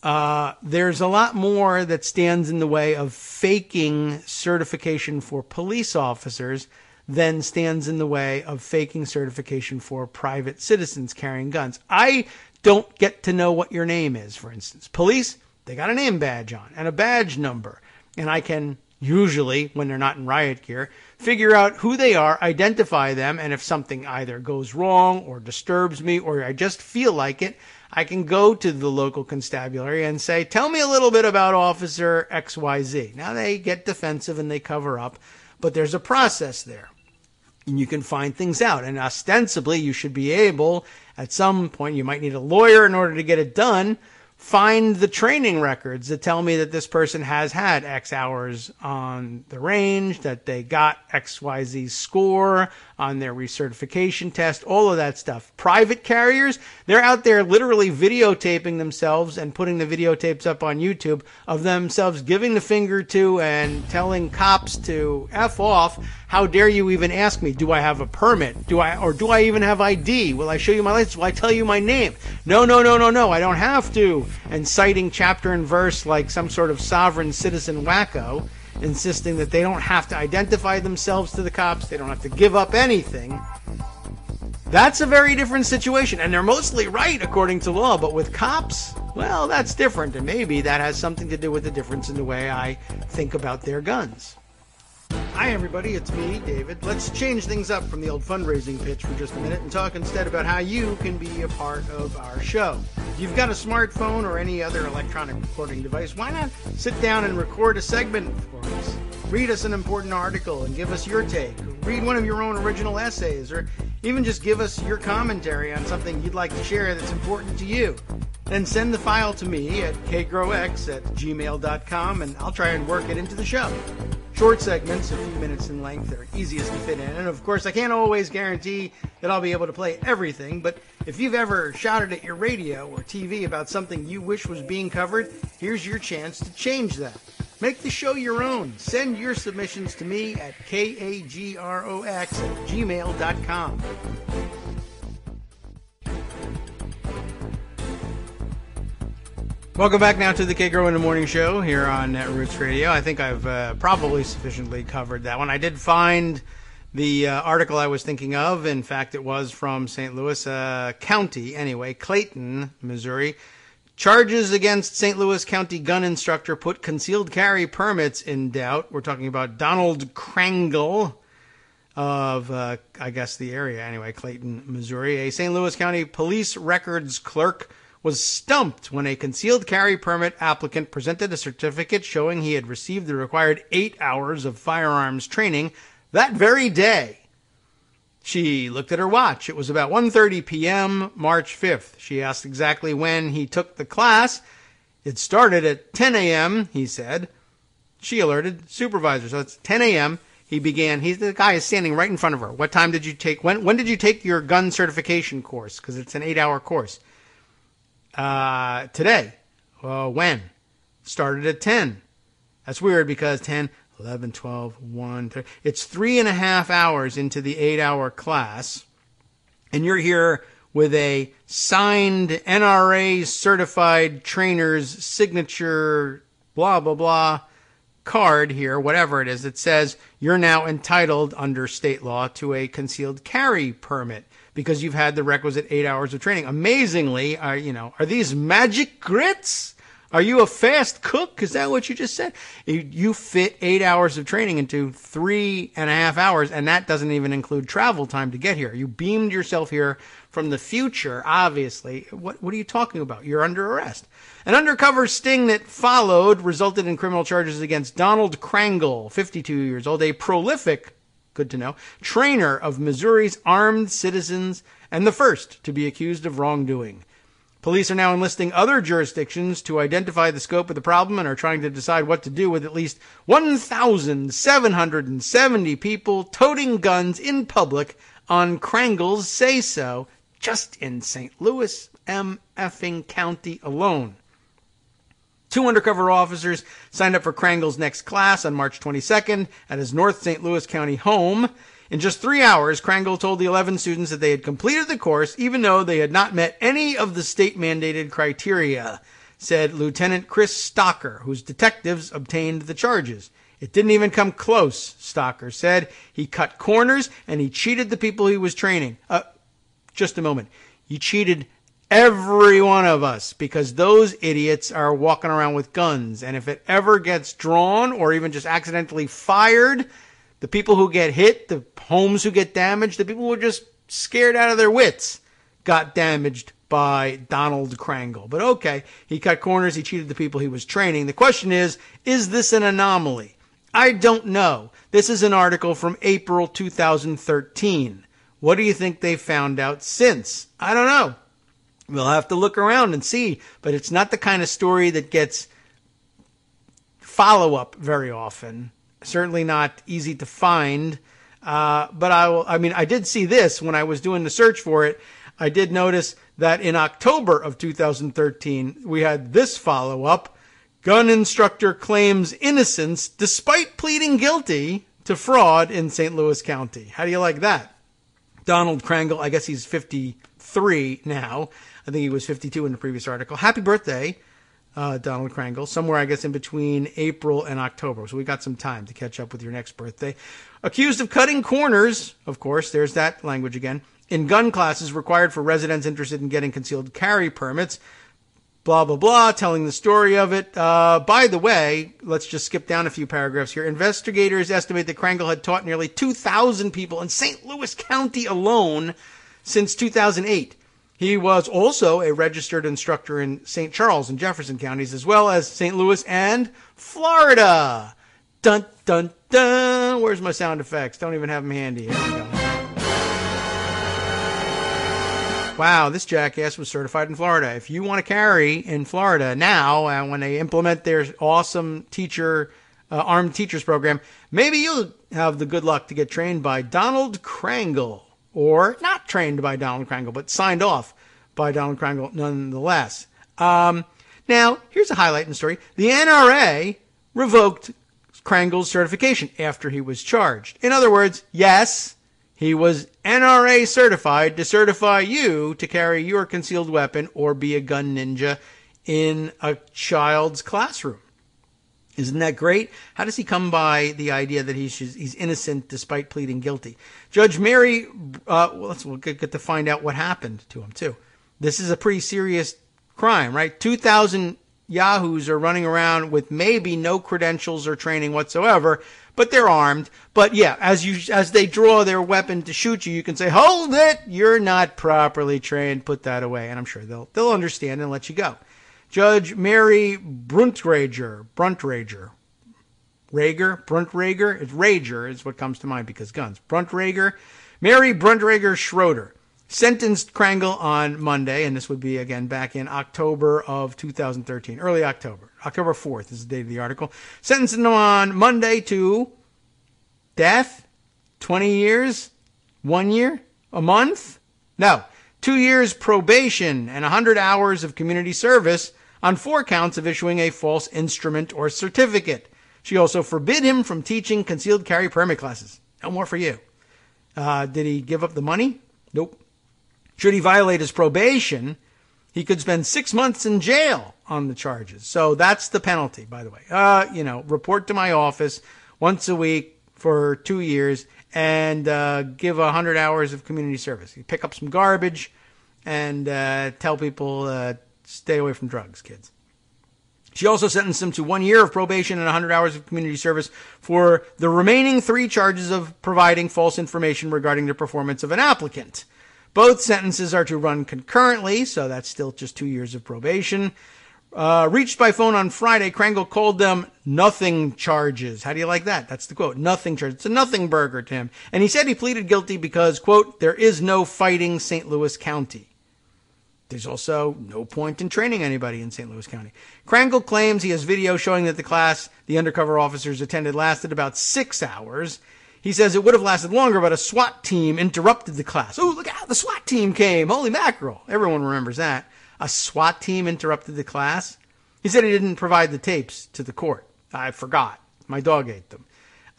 there's a lot more that stands in the way of faking certification for police officers than stands in the way of faking certification for private citizens carrying guns. I don't get to know what your name is, for instance. Police, they got a name badge on and a badge number. And I can usually, when they're not in riot gear, figure out who they are, identify them, and if something either goes wrong or disturbs me or I just feel like it, I can go to the local constabulary and say, tell me a little bit about Officer XYZ. Now they get defensive and they cover up, but there's a process there. And you can find things out. And ostensibly, you should be able, at some point, you might need a lawyer in order to get it done, find the training records that tell me that this person has had X hours on the range, that they got XYZ score on their recertification test, all of that stuff. Private carriers, they're out there literally videotaping themselves and putting the videotapes up on YouTube of themselves giving the finger to and telling cops to F off. How dare you even ask me, do I have a permit? Do I even have ID? Will I show you my license? Will I tell you my name? No, I don't have to. And citing chapter and verse like some sort of sovereign citizen wacko, insisting that they don't have to identify themselves to the cops, they don't have to give up anything. That's a very different situation, and they're mostly right according to law, but with cops, well, that's different, and maybe that has something to do with the difference in the way I think about their guns. Hi everybody, it's me, David. Let's change things up from the old fundraising pitch for just a minute and talk instead about how you can be a part of our show. If you've got a smartphone or any other electronic recording device, why not sit down and record a segment for us? Read us an important article and give us your take. Read one of your own original essays, or even just give us your commentary on something you'd like to share that's important to you. Then send the file to me at kagrox@gmail.com and I'll try and work it into the show. Short segments, a few minutes in length, are easiest to fit in. And of course, I can't always guarantee that I'll be able to play everything, but if you've ever shouted at your radio or TV about something you wish was being covered, here's your chance to change that. Make the show your own. Send your submissions to me at kagrox@gmail.com. Welcome back now to the Kagro in the Morning Show here on Netroots Radio. I think I've probably sufficiently covered that one. I did find the article I was thinking of. In fact, it was from St. Louis County, anyway, Clayton, Missouri. Charges against St. Louis County gun instructor put concealed carry permits in doubt. We're talking about Donald Krangle of, I guess, the area, anyway, Clayton, Missouri. A St. Louis County police records clerk was stumped when a concealed carry permit applicant presented a certificate showing he had received the required 8 hours of firearms training that very day. She looked at her watch. It was about 1:30 p.m., March 5th. She asked exactly when he took the class. It started at 10 a.m., he said. She alerted supervisor. So it's 10 a.m. He began. The guy is standing right in front of her. What time did you take? When did you take your gun certification course? Because it's an 8-hour course. Today. When? Started at 10. That's weird because 10, 11, 12, 1, 3. It's 3.5 hours into the 8-hour class. And you're here with a signed NRA certified trainer's signature, blah, blah, blah, card here, whatever it is, that says you're now entitled under state law to a concealed carry permit, because you've had the requisite 8 hours of training. Amazingly, are these magic grits? Are you a fast cook? Is that what you just said? You fit 8 hours of training into 3.5 hours, and that doesn't even include travel time to get here. You beamed yourself here from the future, obviously. What are you talking about? You're under arrest. An undercover sting that followed resulted in criminal charges against Donald Krangle, 52 years old, a prolific, good to know, trainer of Missouri's armed citizens and the first to be accused of wrongdoing. Police are now enlisting other jurisdictions to identify the scope of the problem and are trying to decide what to do with at least 1,770 people toting guns in public on Krangle's say-so just in St. Louis M-effing County alone. 2 undercover officers signed up for Krangle's next class on March 22nd at his North St. Louis County home. In just 3 hours, Krangle told the 11 students that they had completed the course, even though they had not met any of the state-mandated criteria, said Lieutenant Chris Stocker, whose detectives obtained the charges. It didn't even come close, Stocker said. He cut corners, and he cheated the people he was training. Just a moment. He cheated every one of us, because those idiots are walking around with guns, and if it ever gets drawn or even just accidentally fired, the people who get hit, the homes who get damaged, the people who are just scared out of their wits got damaged by Donald Krangle. But okay, he cut corners, he cheated the people he was training. The question is this an anomaly? I don't know. This is an article from April 2013. What do you think they found out since? I don't know. We'll have to look around and see, but it's not the kind of story that gets follow-up very often. Certainly not easy to find. But I did see this when I was doing the search for it. I did notice that in October of 2013, we had this follow-up. Gun instructor claims innocence despite pleading guilty to fraud in St. Louis County. How do you like that? Donald Krangle, I guess he's 53 now. I think he was 52 in the previous article. Happy birthday, Donald Krangle. Somewhere, I guess, in between April and October. So we got some time to catch up with your next birthday. Accused of cutting corners, of course, there's that language again, in gun classes required for residents interested in getting concealed carry permits. Blah, blah, blah, telling the story of it. By the way, let's just skip down a few paragraphs here. Investigators estimate that Krangle had taught nearly 2,000 people in St. Louis County alone since 2008. He was also a registered instructor in St. Charles and Jefferson counties, as well as St. Louis and Florida. Dun, dun, dun. Where's my sound effects? Don't even have them handy. Here we go. Wow, this jackass was certified in Florida. If you want to carry in Florida now, when they implement their awesome armed teachers program, maybe you'll have the good luck to get trained by Donald Krangle. Or not trained by Donald Krangle, but signed off by Donald Krangle nonetheless. Now, here's a highlight in the story. The NRA revoked Krangle's certification after he was charged. In other words, yes, he was NRA certified to certify you to carry your concealed weapon or be a gun ninja in a child's classroom. Isn't that great? How does he come by the idea that he's innocent despite pleading guilty? Judge Mary, we'll get to find out what happened to him, too. This is a pretty serious crime, right? 2,000 yahoos are running around with maybe no credentials or training whatsoever, but they're armed. But yeah, as they draw their weapon to shoot you, you can say, hold it, you're not properly trained, put that away. And I'm sure they'll understand and let you go. Judge Mary Bruntrager, it's Rager is what comes to mind because guns. Mary Bruntrager Schroeder sentenced Krangle on Monday, and this would be again back in October of 2013, early October. October 4th is the date of the article. Sentencing him on Monday to death, 20 years, 1 year, a month? No, 2 years probation and 100 hours of community service on 4 counts of issuing a false instrument or certificate. She also forbid him from teaching concealed carry permit classes. No more for you. Did he give up the money? Nope. Should he violate his probation, he could spend 6 months in jail on the charges. So that's the penalty, by the way. Report to my office once a week for 2 years and give 100 hours of community service. You pick up some garbage and tell people stay away from drugs, kids. She also sentenced him to 1 year of probation and 100 hours of community service for the remaining 3 charges of providing false information regarding the performance of an applicant. Both sentences are to run concurrently, so that's still just 2 years of probation. Reached by phone on Friday, Krangle called them nothing charges. How do you like that? That's the quote. Nothing charges. It's a nothing burger to him. And he said he pleaded guilty because, quote, there is no fighting St. Louis County. There's also no point in training anybody in St. Louis County. Krangle claims he has video showing that the class the undercover officers attended lasted about 6 hours. He says it would have lasted longer, but a SWAT team interrupted the class. Oh, look out, the SWAT team came. Holy mackerel. Everyone remembers that. A SWAT team interrupted the class. He said he didn't provide the tapes to the court. I forgot. My dog ate them.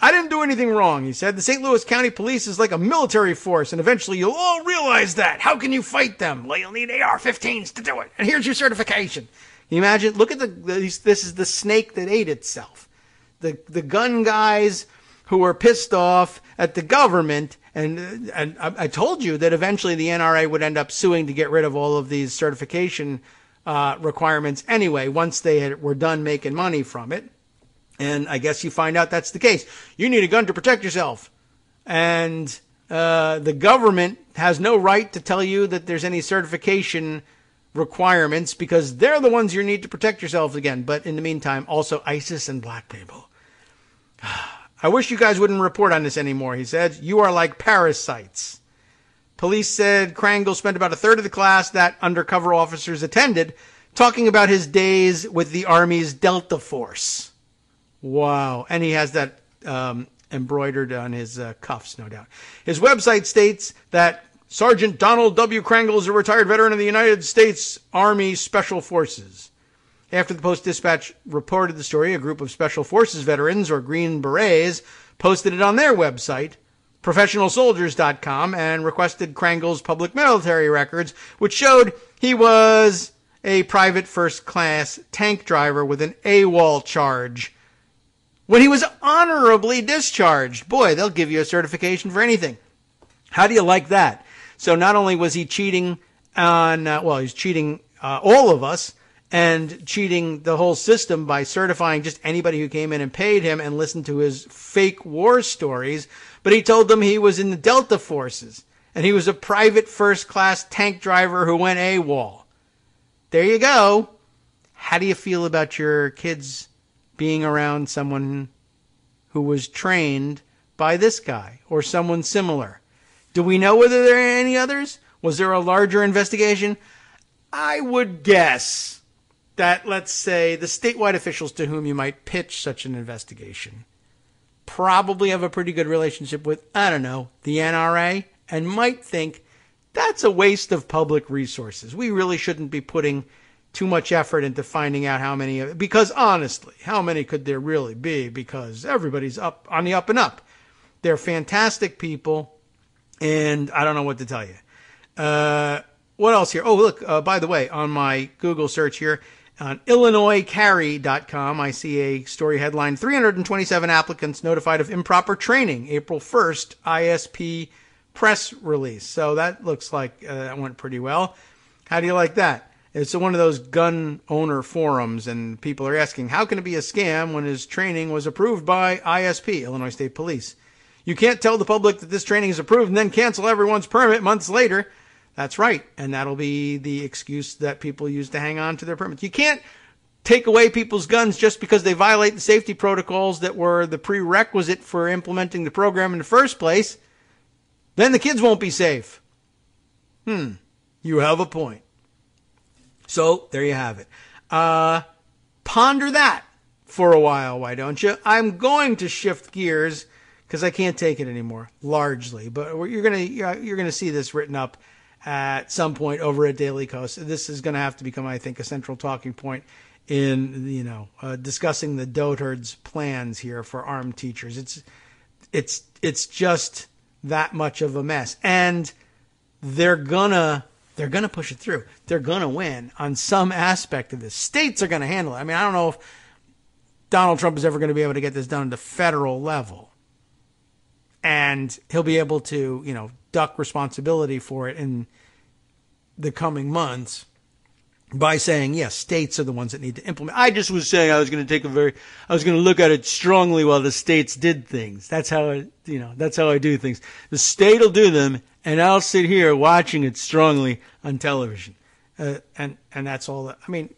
I didn't do anything wrong, he said. The St. Louis County Police is like a military force, and eventually you'll all realize that. How can you fight them? Well, you'll need AR-15s to do it. And here's your certification. Can you imagine? Look at this is the snake that ate itself. The gun guys who were pissed off at the government, and I told you that eventually the NRA would end up suing to get rid of all of these certification requirements anyway, once they were done making money from it. And I guess you find out that's the case. You need a gun to protect yourself. And the government has no right to tell you that there's any certification requirements because they're the ones you need to protect yourselves again. But in the meantime, also ISIS and black people. I wish you guys wouldn't report on this anymore, he said. You are like parasites. Police said Krangle spent about a third of the class that undercover officers attended talking about his days with the Army's Delta Force. Wow. And he has that embroidered on his cuffs, no doubt. His website states that Sergeant Donald W. Krangle is a retired veteran of the United States Army Special Forces. After the Post-Dispatch reported the story, a group of Special Forces veterans, or Green Berets, posted it on their website, professionalsoldiers.com, and requested Krangle's public military records, which showed he was a private first-class tank driver with an AWOL charge when he was honorably discharged. Boy, they'll give you a certification for anything. How do you like that? So not only was he cheating on, he's cheating all of us and cheating the whole system by certifying just anybody who came in and paid him and listened to his fake war stories, but he told them he was in the Delta Forces and he was a private first-class tank driver who went AWOL. There you go. How do you feel about your kids being around someone who was trained by this guy or someone similar? Do we know whether there are any others? Was there a larger investigation? I would guess that, let's say, the statewide officials to whom you might pitch such an investigation probably have a pretty good relationship with, I don't know, the NRA, and might think that's a waste of public resources. We really shouldn't be putting too much effort into finding out how many, because honestly, how many could there really be? Because everybody's up on the up and up. They're fantastic people, and I don't know what to tell you. What else here? Oh, look, by the way, on my Google search here, on IllinoisCarry.com, I see a story headline, 327 applicants notified of improper training, April 1st, ISP press release. So that looks like that went pretty well. How do you like that? It's one of those gun owner forums, and people are asking, how can it be a scam when his training was approved by ISP, Illinois State Police? You can't tell the public that this training is approved and then cancel everyone's permit months later. That's right, and that'll be the excuse that people use to hang on to their permits. You can't take away people's guns just because they violate the safety protocols that were the prerequisite for implementing the program in the first place. Then the kids won't be safe. You have a point. So, there you have it. Ponder that for a while, why don't you? I'm going to shift gears because I can't take it anymore, largely. But you're gonna see this written up at some point over at Daily Kos. This is going to have to become, I think, a central talking point in, discussing the dotard's plans here for armed teachers. It's just that much of a mess, and they're gonna push it through. They're gonna win on some aspect of this. States are gonna handle it. I mean, I don't know if Donald Trump is ever going to be able to get this done at the federal level, and he'll be able to, duck responsibility for it in the coming months by saying, yes, states are the ones that need to implement. I just was saying I was going to look at it strongly while the states did things. That's how I do things. The state will do them, and I'll sit here watching it strongly on television. And that's all I mean,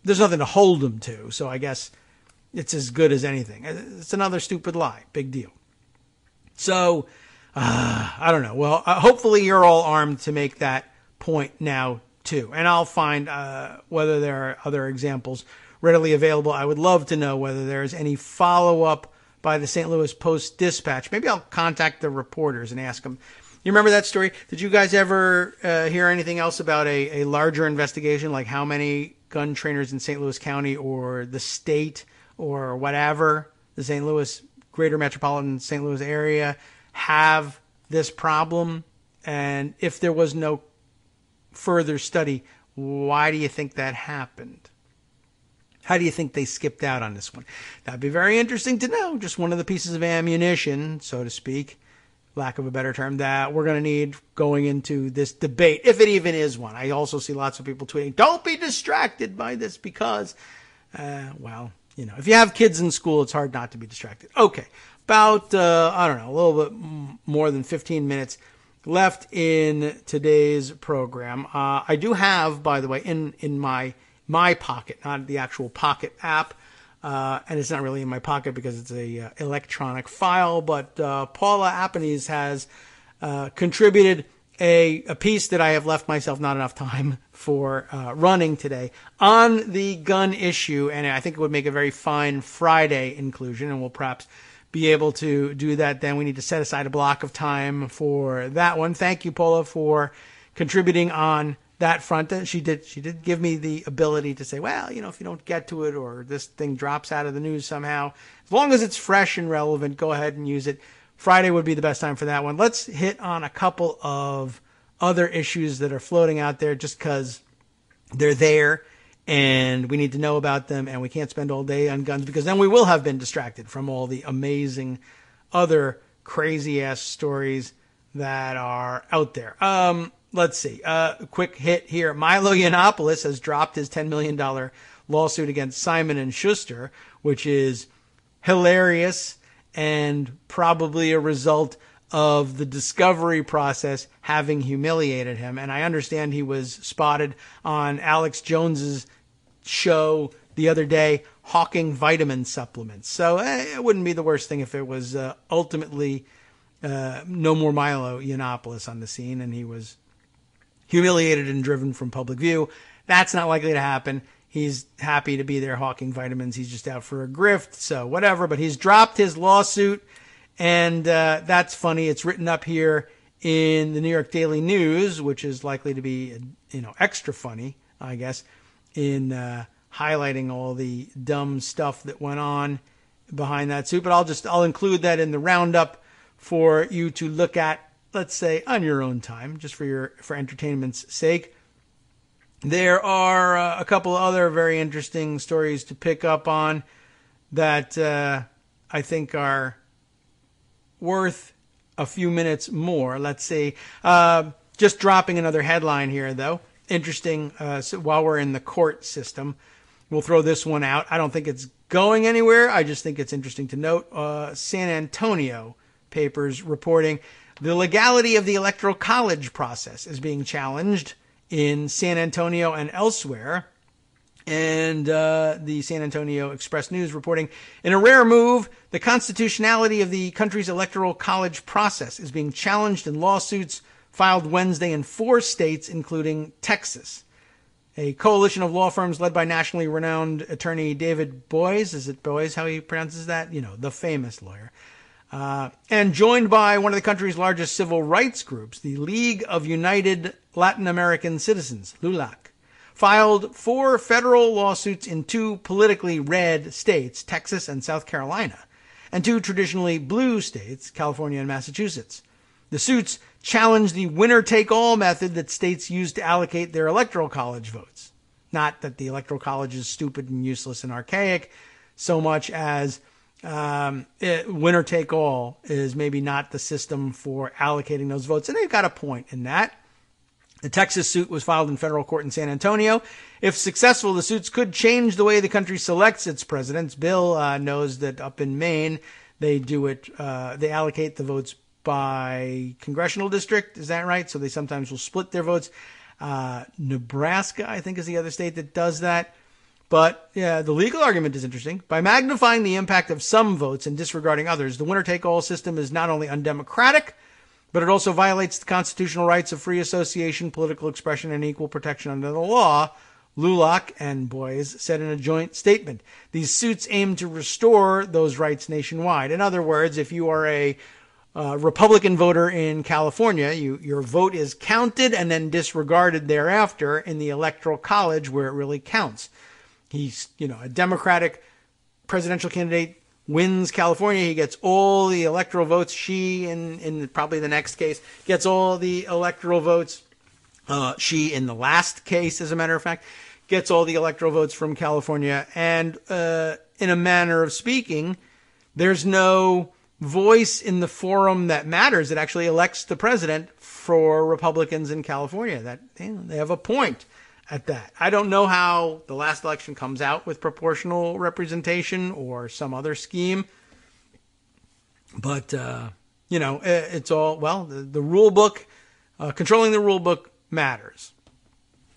there's nothing to hold them to, so I guess it's as good as anything. It's another stupid lie. Big deal. So, I don't know. Well, hopefully you're all armed to make that point now, too. And I'll find whether there are other examples readily available. I would love to know whether there's any follow-up by the St. Louis Post-Dispatch. Maybe I'll contact the reporters and ask them. You remember that story? Did you guys ever hear anything else about a larger investigation, like how many gun trainers in St. Louis County or the state or whatever, the St. Louis, greater metropolitan St. Louis area, have this problem? And if there was no further study, why do you think that happened? How do you think they skipped out on this one? That'd be very interesting to know. Just one of the pieces of ammunition, so to speak, lack of a better term, that we're going to need going into this debate, if it even is one. I also see lots of people tweeting, don't be distracted by this because, if you have kids in school, it's hard not to be distracted. Okay. About, a little bit more than 15 minutes left in today's program. I do have, by the way, in my pocket, not the actual Pocket app, and it's not really in my pocket because it's a electronic file, but Paula Appanese has contributed a piece that I have left myself not enough time for running today on the gun issue, and I think it would make a very fine Friday inclusion, and we'll perhaps be able to do that then. We need to set aside a block of time for that one. Thank you, Paula, for contributing on that front. She did give me the ability to say, well, if you don't get to it or this thing drops out of the news somehow, as long as it's fresh and relevant, go ahead and use it. Friday would be the best time for that one. Let's hit on a couple of other issues that are floating out there just because they're there and we need to know about them, and we can't spend all day on guns because then we will have been distracted from all the amazing other crazy-ass stories that are out there. Let's see. Quick hit here. Milo Yiannopoulos has dropped his $10 million lawsuit against Simon & Schuster, which is hilarious and probably a result of the discovery process having humiliated him. And I understand he was spotted on Alex Jones's show the other day hawking vitamin supplements. So it wouldn't be the worst thing if it was ultimately no more Milo Yiannopoulos on the scene and he was humiliated and driven from public view. That's not likely to happen. He's happy to be there hawking vitamins. He's just out for a grift, so whatever. But he's dropped his lawsuit, and that's funny. It's written up here in the New York Daily News, which is likely to be, extra funny, I guess, in highlighting all the dumb stuff that went on behind that suit. But I'll include that in the roundup for you to look at, let's say, on your own time, just for entertainment's sake. There are a couple of other very interesting stories to pick up on that I think are worth a few minutes more. Let's see. Just dropping another headline here, though. Interesting. So while we're in the court system, we'll throw this one out. I don't think it's going anywhere. I just think it's interesting to note. San Antonio papers reporting the legality of the Electoral College process is being challenged in San Antonio and elsewhere. And the San Antonio Express News reporting, in a rare move, the constitutionality of the country's Electoral College process is being challenged in lawsuits filed Wednesday in 4 states, including Texas. A coalition of law firms led by nationally renowned attorney David Boies, is it Boies how he pronounces that? The famous lawyer. And joined by one of the country's largest civil rights groups, the League of United Latin American Citizens, LULAC, filed 4 federal lawsuits in 2 politically red states, Texas and South Carolina, and 2 traditionally blue states, California and Massachusetts. The suits challenge the winner-take-all method that states use to allocate their electoral college votes. Not that the electoral college is stupid and useless and archaic, so much as winner take all is maybe not the system for allocating those votes. And they've got a point in that. The Texas suit was filed in federal court in San Antonio. If successful, the suits could change the way the country selects its presidents. Bill knows that up in Maine, they do it, they allocate the votes by congressional district. Is that right? So they sometimes will split their votes. Nebraska, I think, is the other state that does that. But yeah, the legal argument is interesting. By magnifying the impact of some votes and disregarding others, the winner-take-all system is not only undemocratic, but it also violates the constitutional rights of free association, political expression, and equal protection under the law, LULAC and Boies said in a joint statement. These suits aim to restore those rights nationwide. In other words, if you are a Republican voter in California, your vote is counted and then disregarded thereafter in the Electoral College where it really counts. He's, a Democratic presidential candidate wins California. He gets all the electoral votes. She, in probably the next case, gets all the electoral votes. She, in the last case, as a matter of fact, gets all the electoral votes from California. And in a manner of speaking, there's no voice in the forum that matters. It actually elects the president for Republicans in California. That they have a point at that. I don't know how the last election comes out with proportional representation or some other scheme, but it's all, well, the rule book, controlling the rule book matters.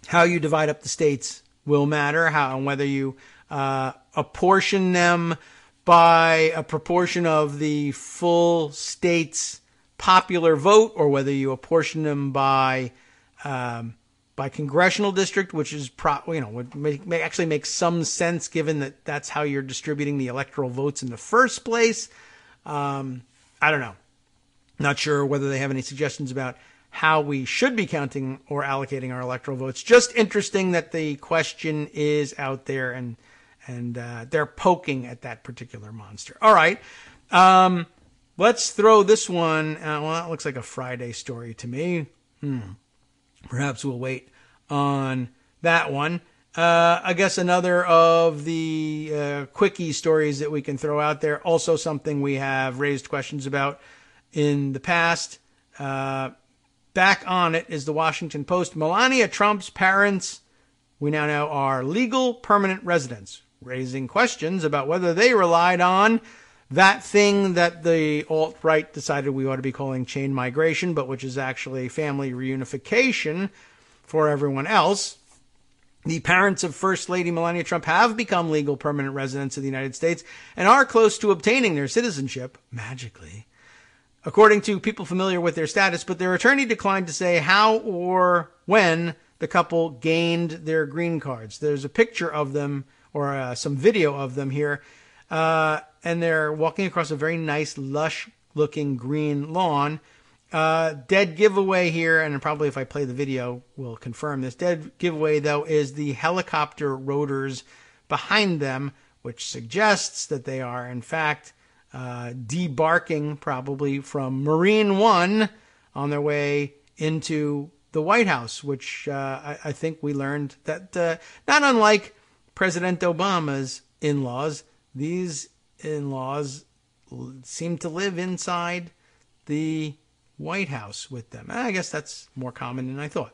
How you divide up the states will matter, and whether you apportion them by a proportion of the full state's popular vote or whether you apportion them by congressional district, which is would actually make some sense given that that's how you're distributing the electoral votes in the first place. I don't know. Not sure whether they have any suggestions about how we should be counting or allocating our electoral votes. Just interesting that the question is out there and they're poking at that particular monster. All right. Let's throw this one. Well, that looks like a Friday story to me. Perhaps we'll wait on that one. I guess another of the quickie stories that we can throw out there. Also something we have raised questions about in the past. Back on it is the Washington Post. Melania Trump's parents, we now know, are legal permanent residents, raising questions about whether they relied on that thing that the alt-right decided we ought to be calling chain migration, but which is actually family reunification for everyone else. The parents of First Lady Melania Trump have become legal permanent residents of the United States and are close to obtaining their citizenship, magically, according to people familiar with their status, but their attorney declined to say how or when the couple gained their green cards. There's a picture of them, or some video of them here, and they're walking across a very nice, lush-looking green lawn. Dead giveaway here, and probably if I play the video, we'll confirm this. Dead giveaway, though, is the helicopter rotors behind them, which suggests that they are, in fact, debarking probably from Marine One on their way into the White House, which I think we learned that not unlike President Obama's in-laws, these in-laws seem to live inside the White House with them. I guess that's more common than I thought.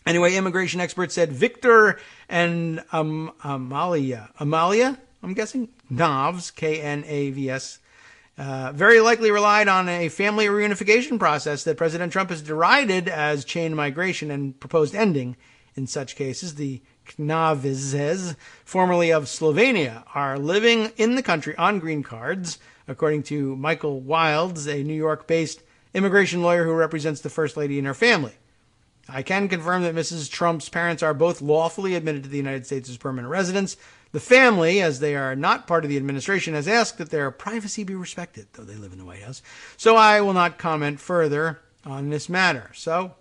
Anyway, immigration experts said Victor and Amalia, I'm guessing, Knavs, Knavs, very likely relied on a family reunification process that President Trump has derided as chain migration and proposed ending in such cases. The Knavses, formerly of Slovenia, are living in the country on green cards, according to Michael Wilds, a New York-based immigration lawyer who represents the First Lady and her family. I can confirm that Mrs. Trump's parents are both lawfully admitted to the United States as permanent residents. The family, as they are not part of the administration, has asked that their privacy be respected, though they live in the White House. So I will not comment further on this matter. So,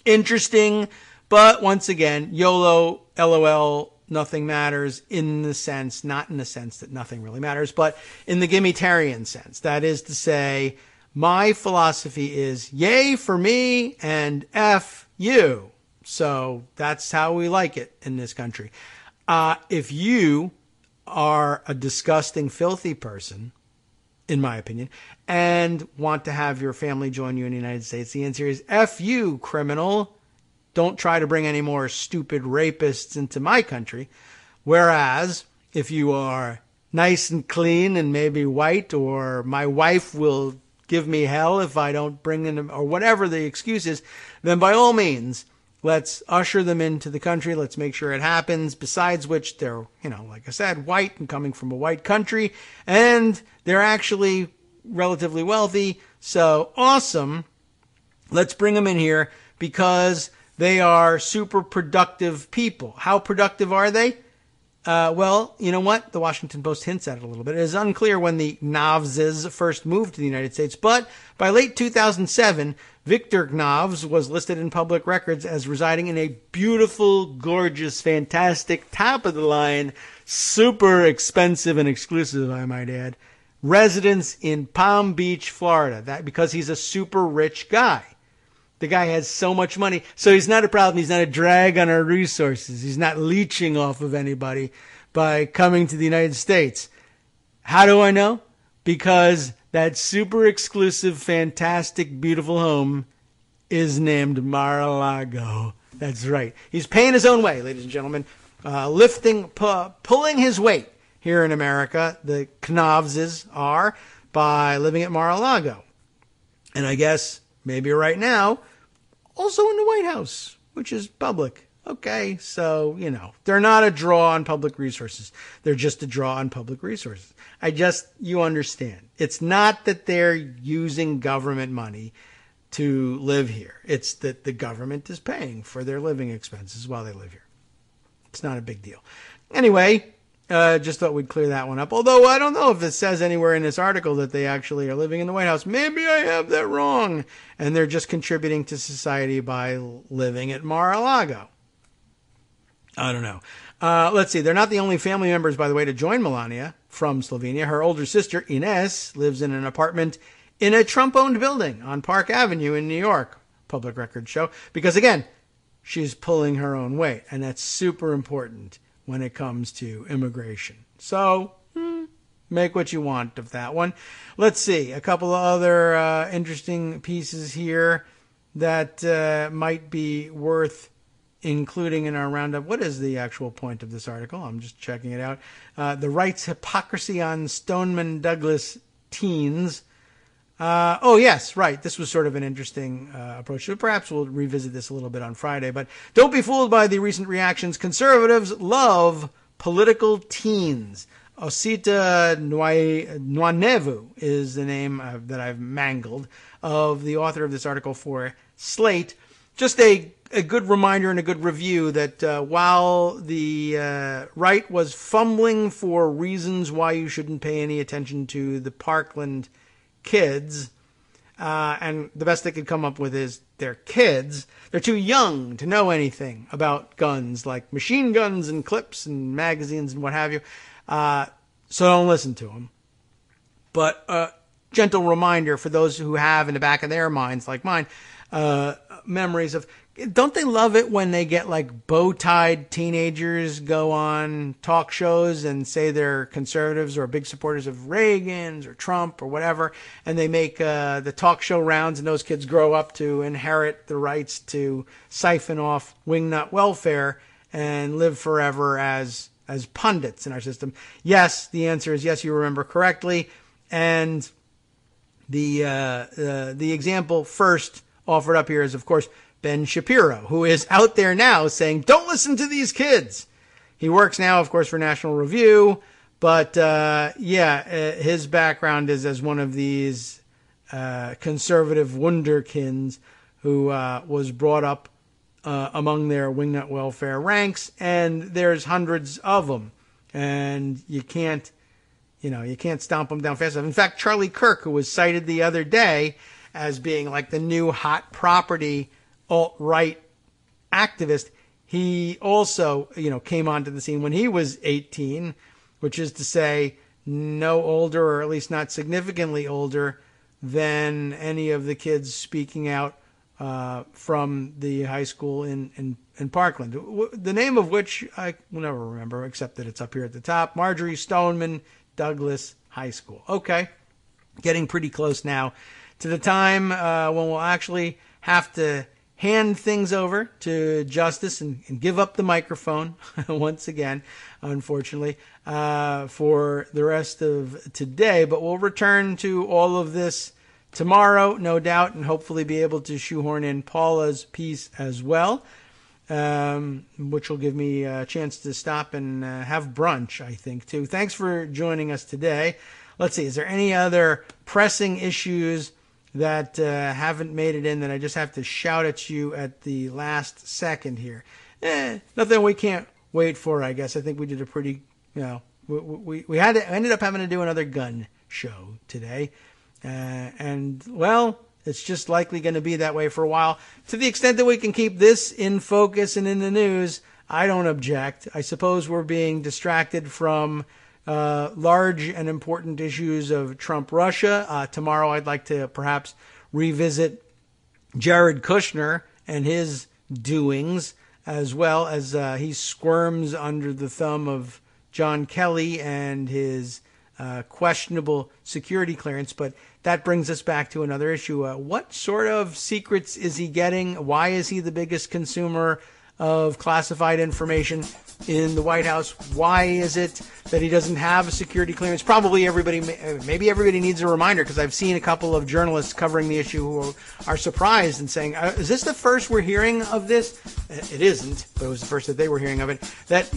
interesting, but once again, YOLO, LOL, nothing matters in the sense, not in the sense that nothing really matters, but in the gimmitarian sense. That is to say, my philosophy is yay for me and F you. So that's how we like it in this country. If you are a disgusting, filthy person, in my opinion, and want to have your family join you in the United States, the answer is F you, criminal. Don't try to bring any more stupid rapists into my country. Whereas if you are nice and clean and maybe white, or my wife will give me hell if I don't bring in them, or whatever the excuse is, then by all means, let's usher them into the country. Let's make sure it happens. Besides which, they're, like I said, white and coming from a white country, and they're actually relatively wealthy. So awesome. Let's bring them in here because they are super productive people. How productive are they? Well, you know what? The Washington Post hints at it a little bit. It is unclear when the Knavses first moved to the United States, but by late 2007, Victor Knavs was listed in public records as residing in a beautiful, gorgeous, fantastic, top-of-the-line, super expensive and exclusive, I might add, residence in Palm Beach, Florida. That because he's a super rich guy. The guy has so much money, so he's not a problem. He's not a drag on our resources. He's not leeching off of anybody by coming to the United States. How do I know? Because that super exclusive, fantastic, beautiful home is named Mar-a-Lago. That's right. He's paying his own way, ladies and gentlemen, pulling his weight here in America. The Knavses are by living at Mar-a-Lago. And I guess maybe right now, also in the White House, which is public. Okay, so, they're not a draw on public resources. They're just a draw on public resources. You understand. It's not that they're using government money to live here. It's that the government is paying for their living expenses while they live here. It's not a big deal. Anyway, just thought we'd clear that one up. Although I don't know if it says anywhere in this article that they actually are living in the White House. Maybe I have that wrong. And they're just contributing to society by living at Mar-a-Lago. I don't know. Let's see. They're not the only family members, by the way, to join Melania from Slovenia. Her older sister, Ines, lives in an apartment in a Trump-owned building on Park Avenue in New York. Public records show. Because, again, she's pulling her own weight. And that's super important when it comes to immigration. So, make what you want of that one. Let's see. A couple of other interesting pieces here that might be worth including in our roundup. What is the actual point of this article? I'm just checking it out. The right's hypocrisy on Stoneman Douglas teens. Oh, yes, right. This was sort of an interesting approach. So perhaps we'll revisit this a little bit on Friday. But don't be fooled by the recent reactions. Conservatives love political teens. Osita Nwanevu is the name that I've mangled of the author of this article for Slate. Just a good reminder and a good review that while the right was fumbling for reasons why you shouldn't pay any attention to the Parkland kids, and the best they could come up with is they're kids. They're too young to know anything about guns, like machine guns and clips and magazines and what have you. So don't listen to them. But gentle reminder for those who have in the back of their minds, like mine, memories of, don't they love it when they get like bow-tied teenagers go on talk shows and say they're conservatives or big supporters of Reagan's or Trump or whatever, and they make the talk show rounds, and those kids grow up to inherit the rights to siphon off wingnut welfare and live forever as pundits in our system? Yes, the answer is yes, you remember correctly. And the example first offered up here is, of course, Ben Shapiro, who is out there now saying, don't listen to these kids. He works now, of course, for National Review. But, his background is as one of these conservative wunderkinds who was brought up among their wingnut welfare ranks. And there's hundreds of them. And you can't stomp them down fast enough. In fact, Charlie Kirk, who was cited the other day as being like the new hot property alt-right activist, he also, came onto the scene when he was 18, which is to say no older, or at least not significantly older, than any of the kids speaking out from the high school in Parkland, the name of which I will never remember, except that it's up here at the top. Marjorie Stoneman Douglas High School. Okay, getting pretty close now to the time when we'll actually have to hand things over to justice and give up the microphone once again, unfortunately, for the rest of today. But we'll return to all of this tomorrow, no doubt, and hopefully be able to shoehorn in Paula's piece as well, which will give me a chance to stop and have brunch, I think, too. Thanks for joining us today. Let's see, is there any other pressing issues that haven't made it in that I just have to shout at you at the last second here? Nothing we can't wait for, I guess. I think we did a pretty, we ended up having to do another gun show today. And, well, it's just likely going to be that way for a while. To the extent that we can keep this in focus and in the news, I don't object. I suppose we're being distracted from large and important issues of Trump-Russia. Tomorrow I'd like to perhaps revisit Jared Kushner and his doings, as well as he squirms under the thumb of John Kelly and his questionable security clearance. But that brings us back to another issue. What sort of secrets is he getting? Why is he the biggest consumer of classified information in the White House. Why is it that he doesn't have a security clearance? Probably maybe everybody needs a reminder, because I've seen a couple of journalists covering the issue who are surprised and saying, is this the first we're hearing of this? It isn't, but it was the first that they were hearing of it. That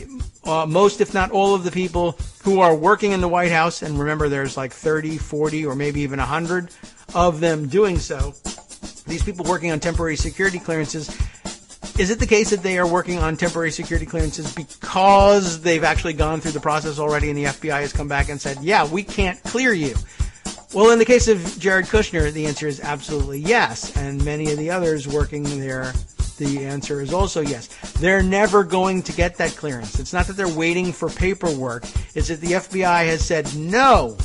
most, if not all, of the people who are working in the White House, and remember there's like 30, 40, or maybe even 100 of them doing so, these people working on temporary security clearances, is it the case that they are working on temporary security clearances because they've actually gone through the process already and the FBI has come back and said, yeah, we can't clear you? Well, in the case of Jared Kushner, the answer is absolutely yes. And many of the others working there, the answer is also yes. They're never going to get that clearance. It's not that they're waiting for paperwork. It's that the FBI has said no,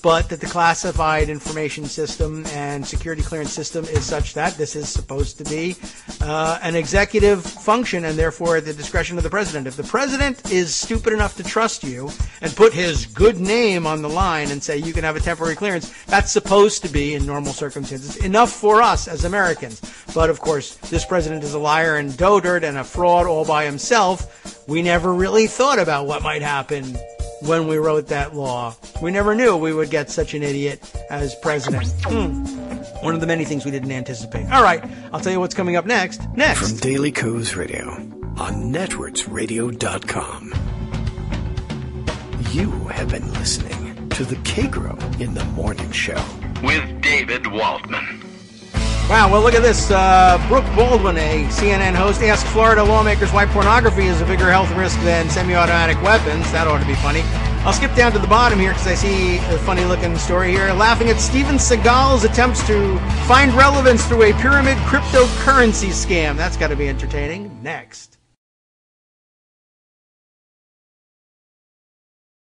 but that the classified information system and security clearance system is such that this is supposed to be an executive function and therefore at the discretion of the president. If the president is stupid enough to trust you and put his good name on the line and say you can have a temporary clearance, that's supposed to be, in normal circumstances, enough for us as Americans. But of course, this president is a liar and dotard and a fraud all by himself. We never really thought about what might happen when we wrote that law. We never knew we would get such an idiot as president. One of the many things we didn't anticipate. All right, I'll tell you what's coming up next. From Daily Kos Radio on networksradio.com. You have been listening to the Kagro in the Morning Show with David Waldman. Wow, well, look at this. Brooke Baldwin, a CNN host, asks Florida lawmakers why pornography is a bigger health risk than semi-automatic weapons. That ought to be funny. I'll skip down to the bottom here because I see a funny-looking story here. Laughing at Steven Seagal's attempts to find relevance through a pyramid cryptocurrency scam. That's got to be entertaining. Next.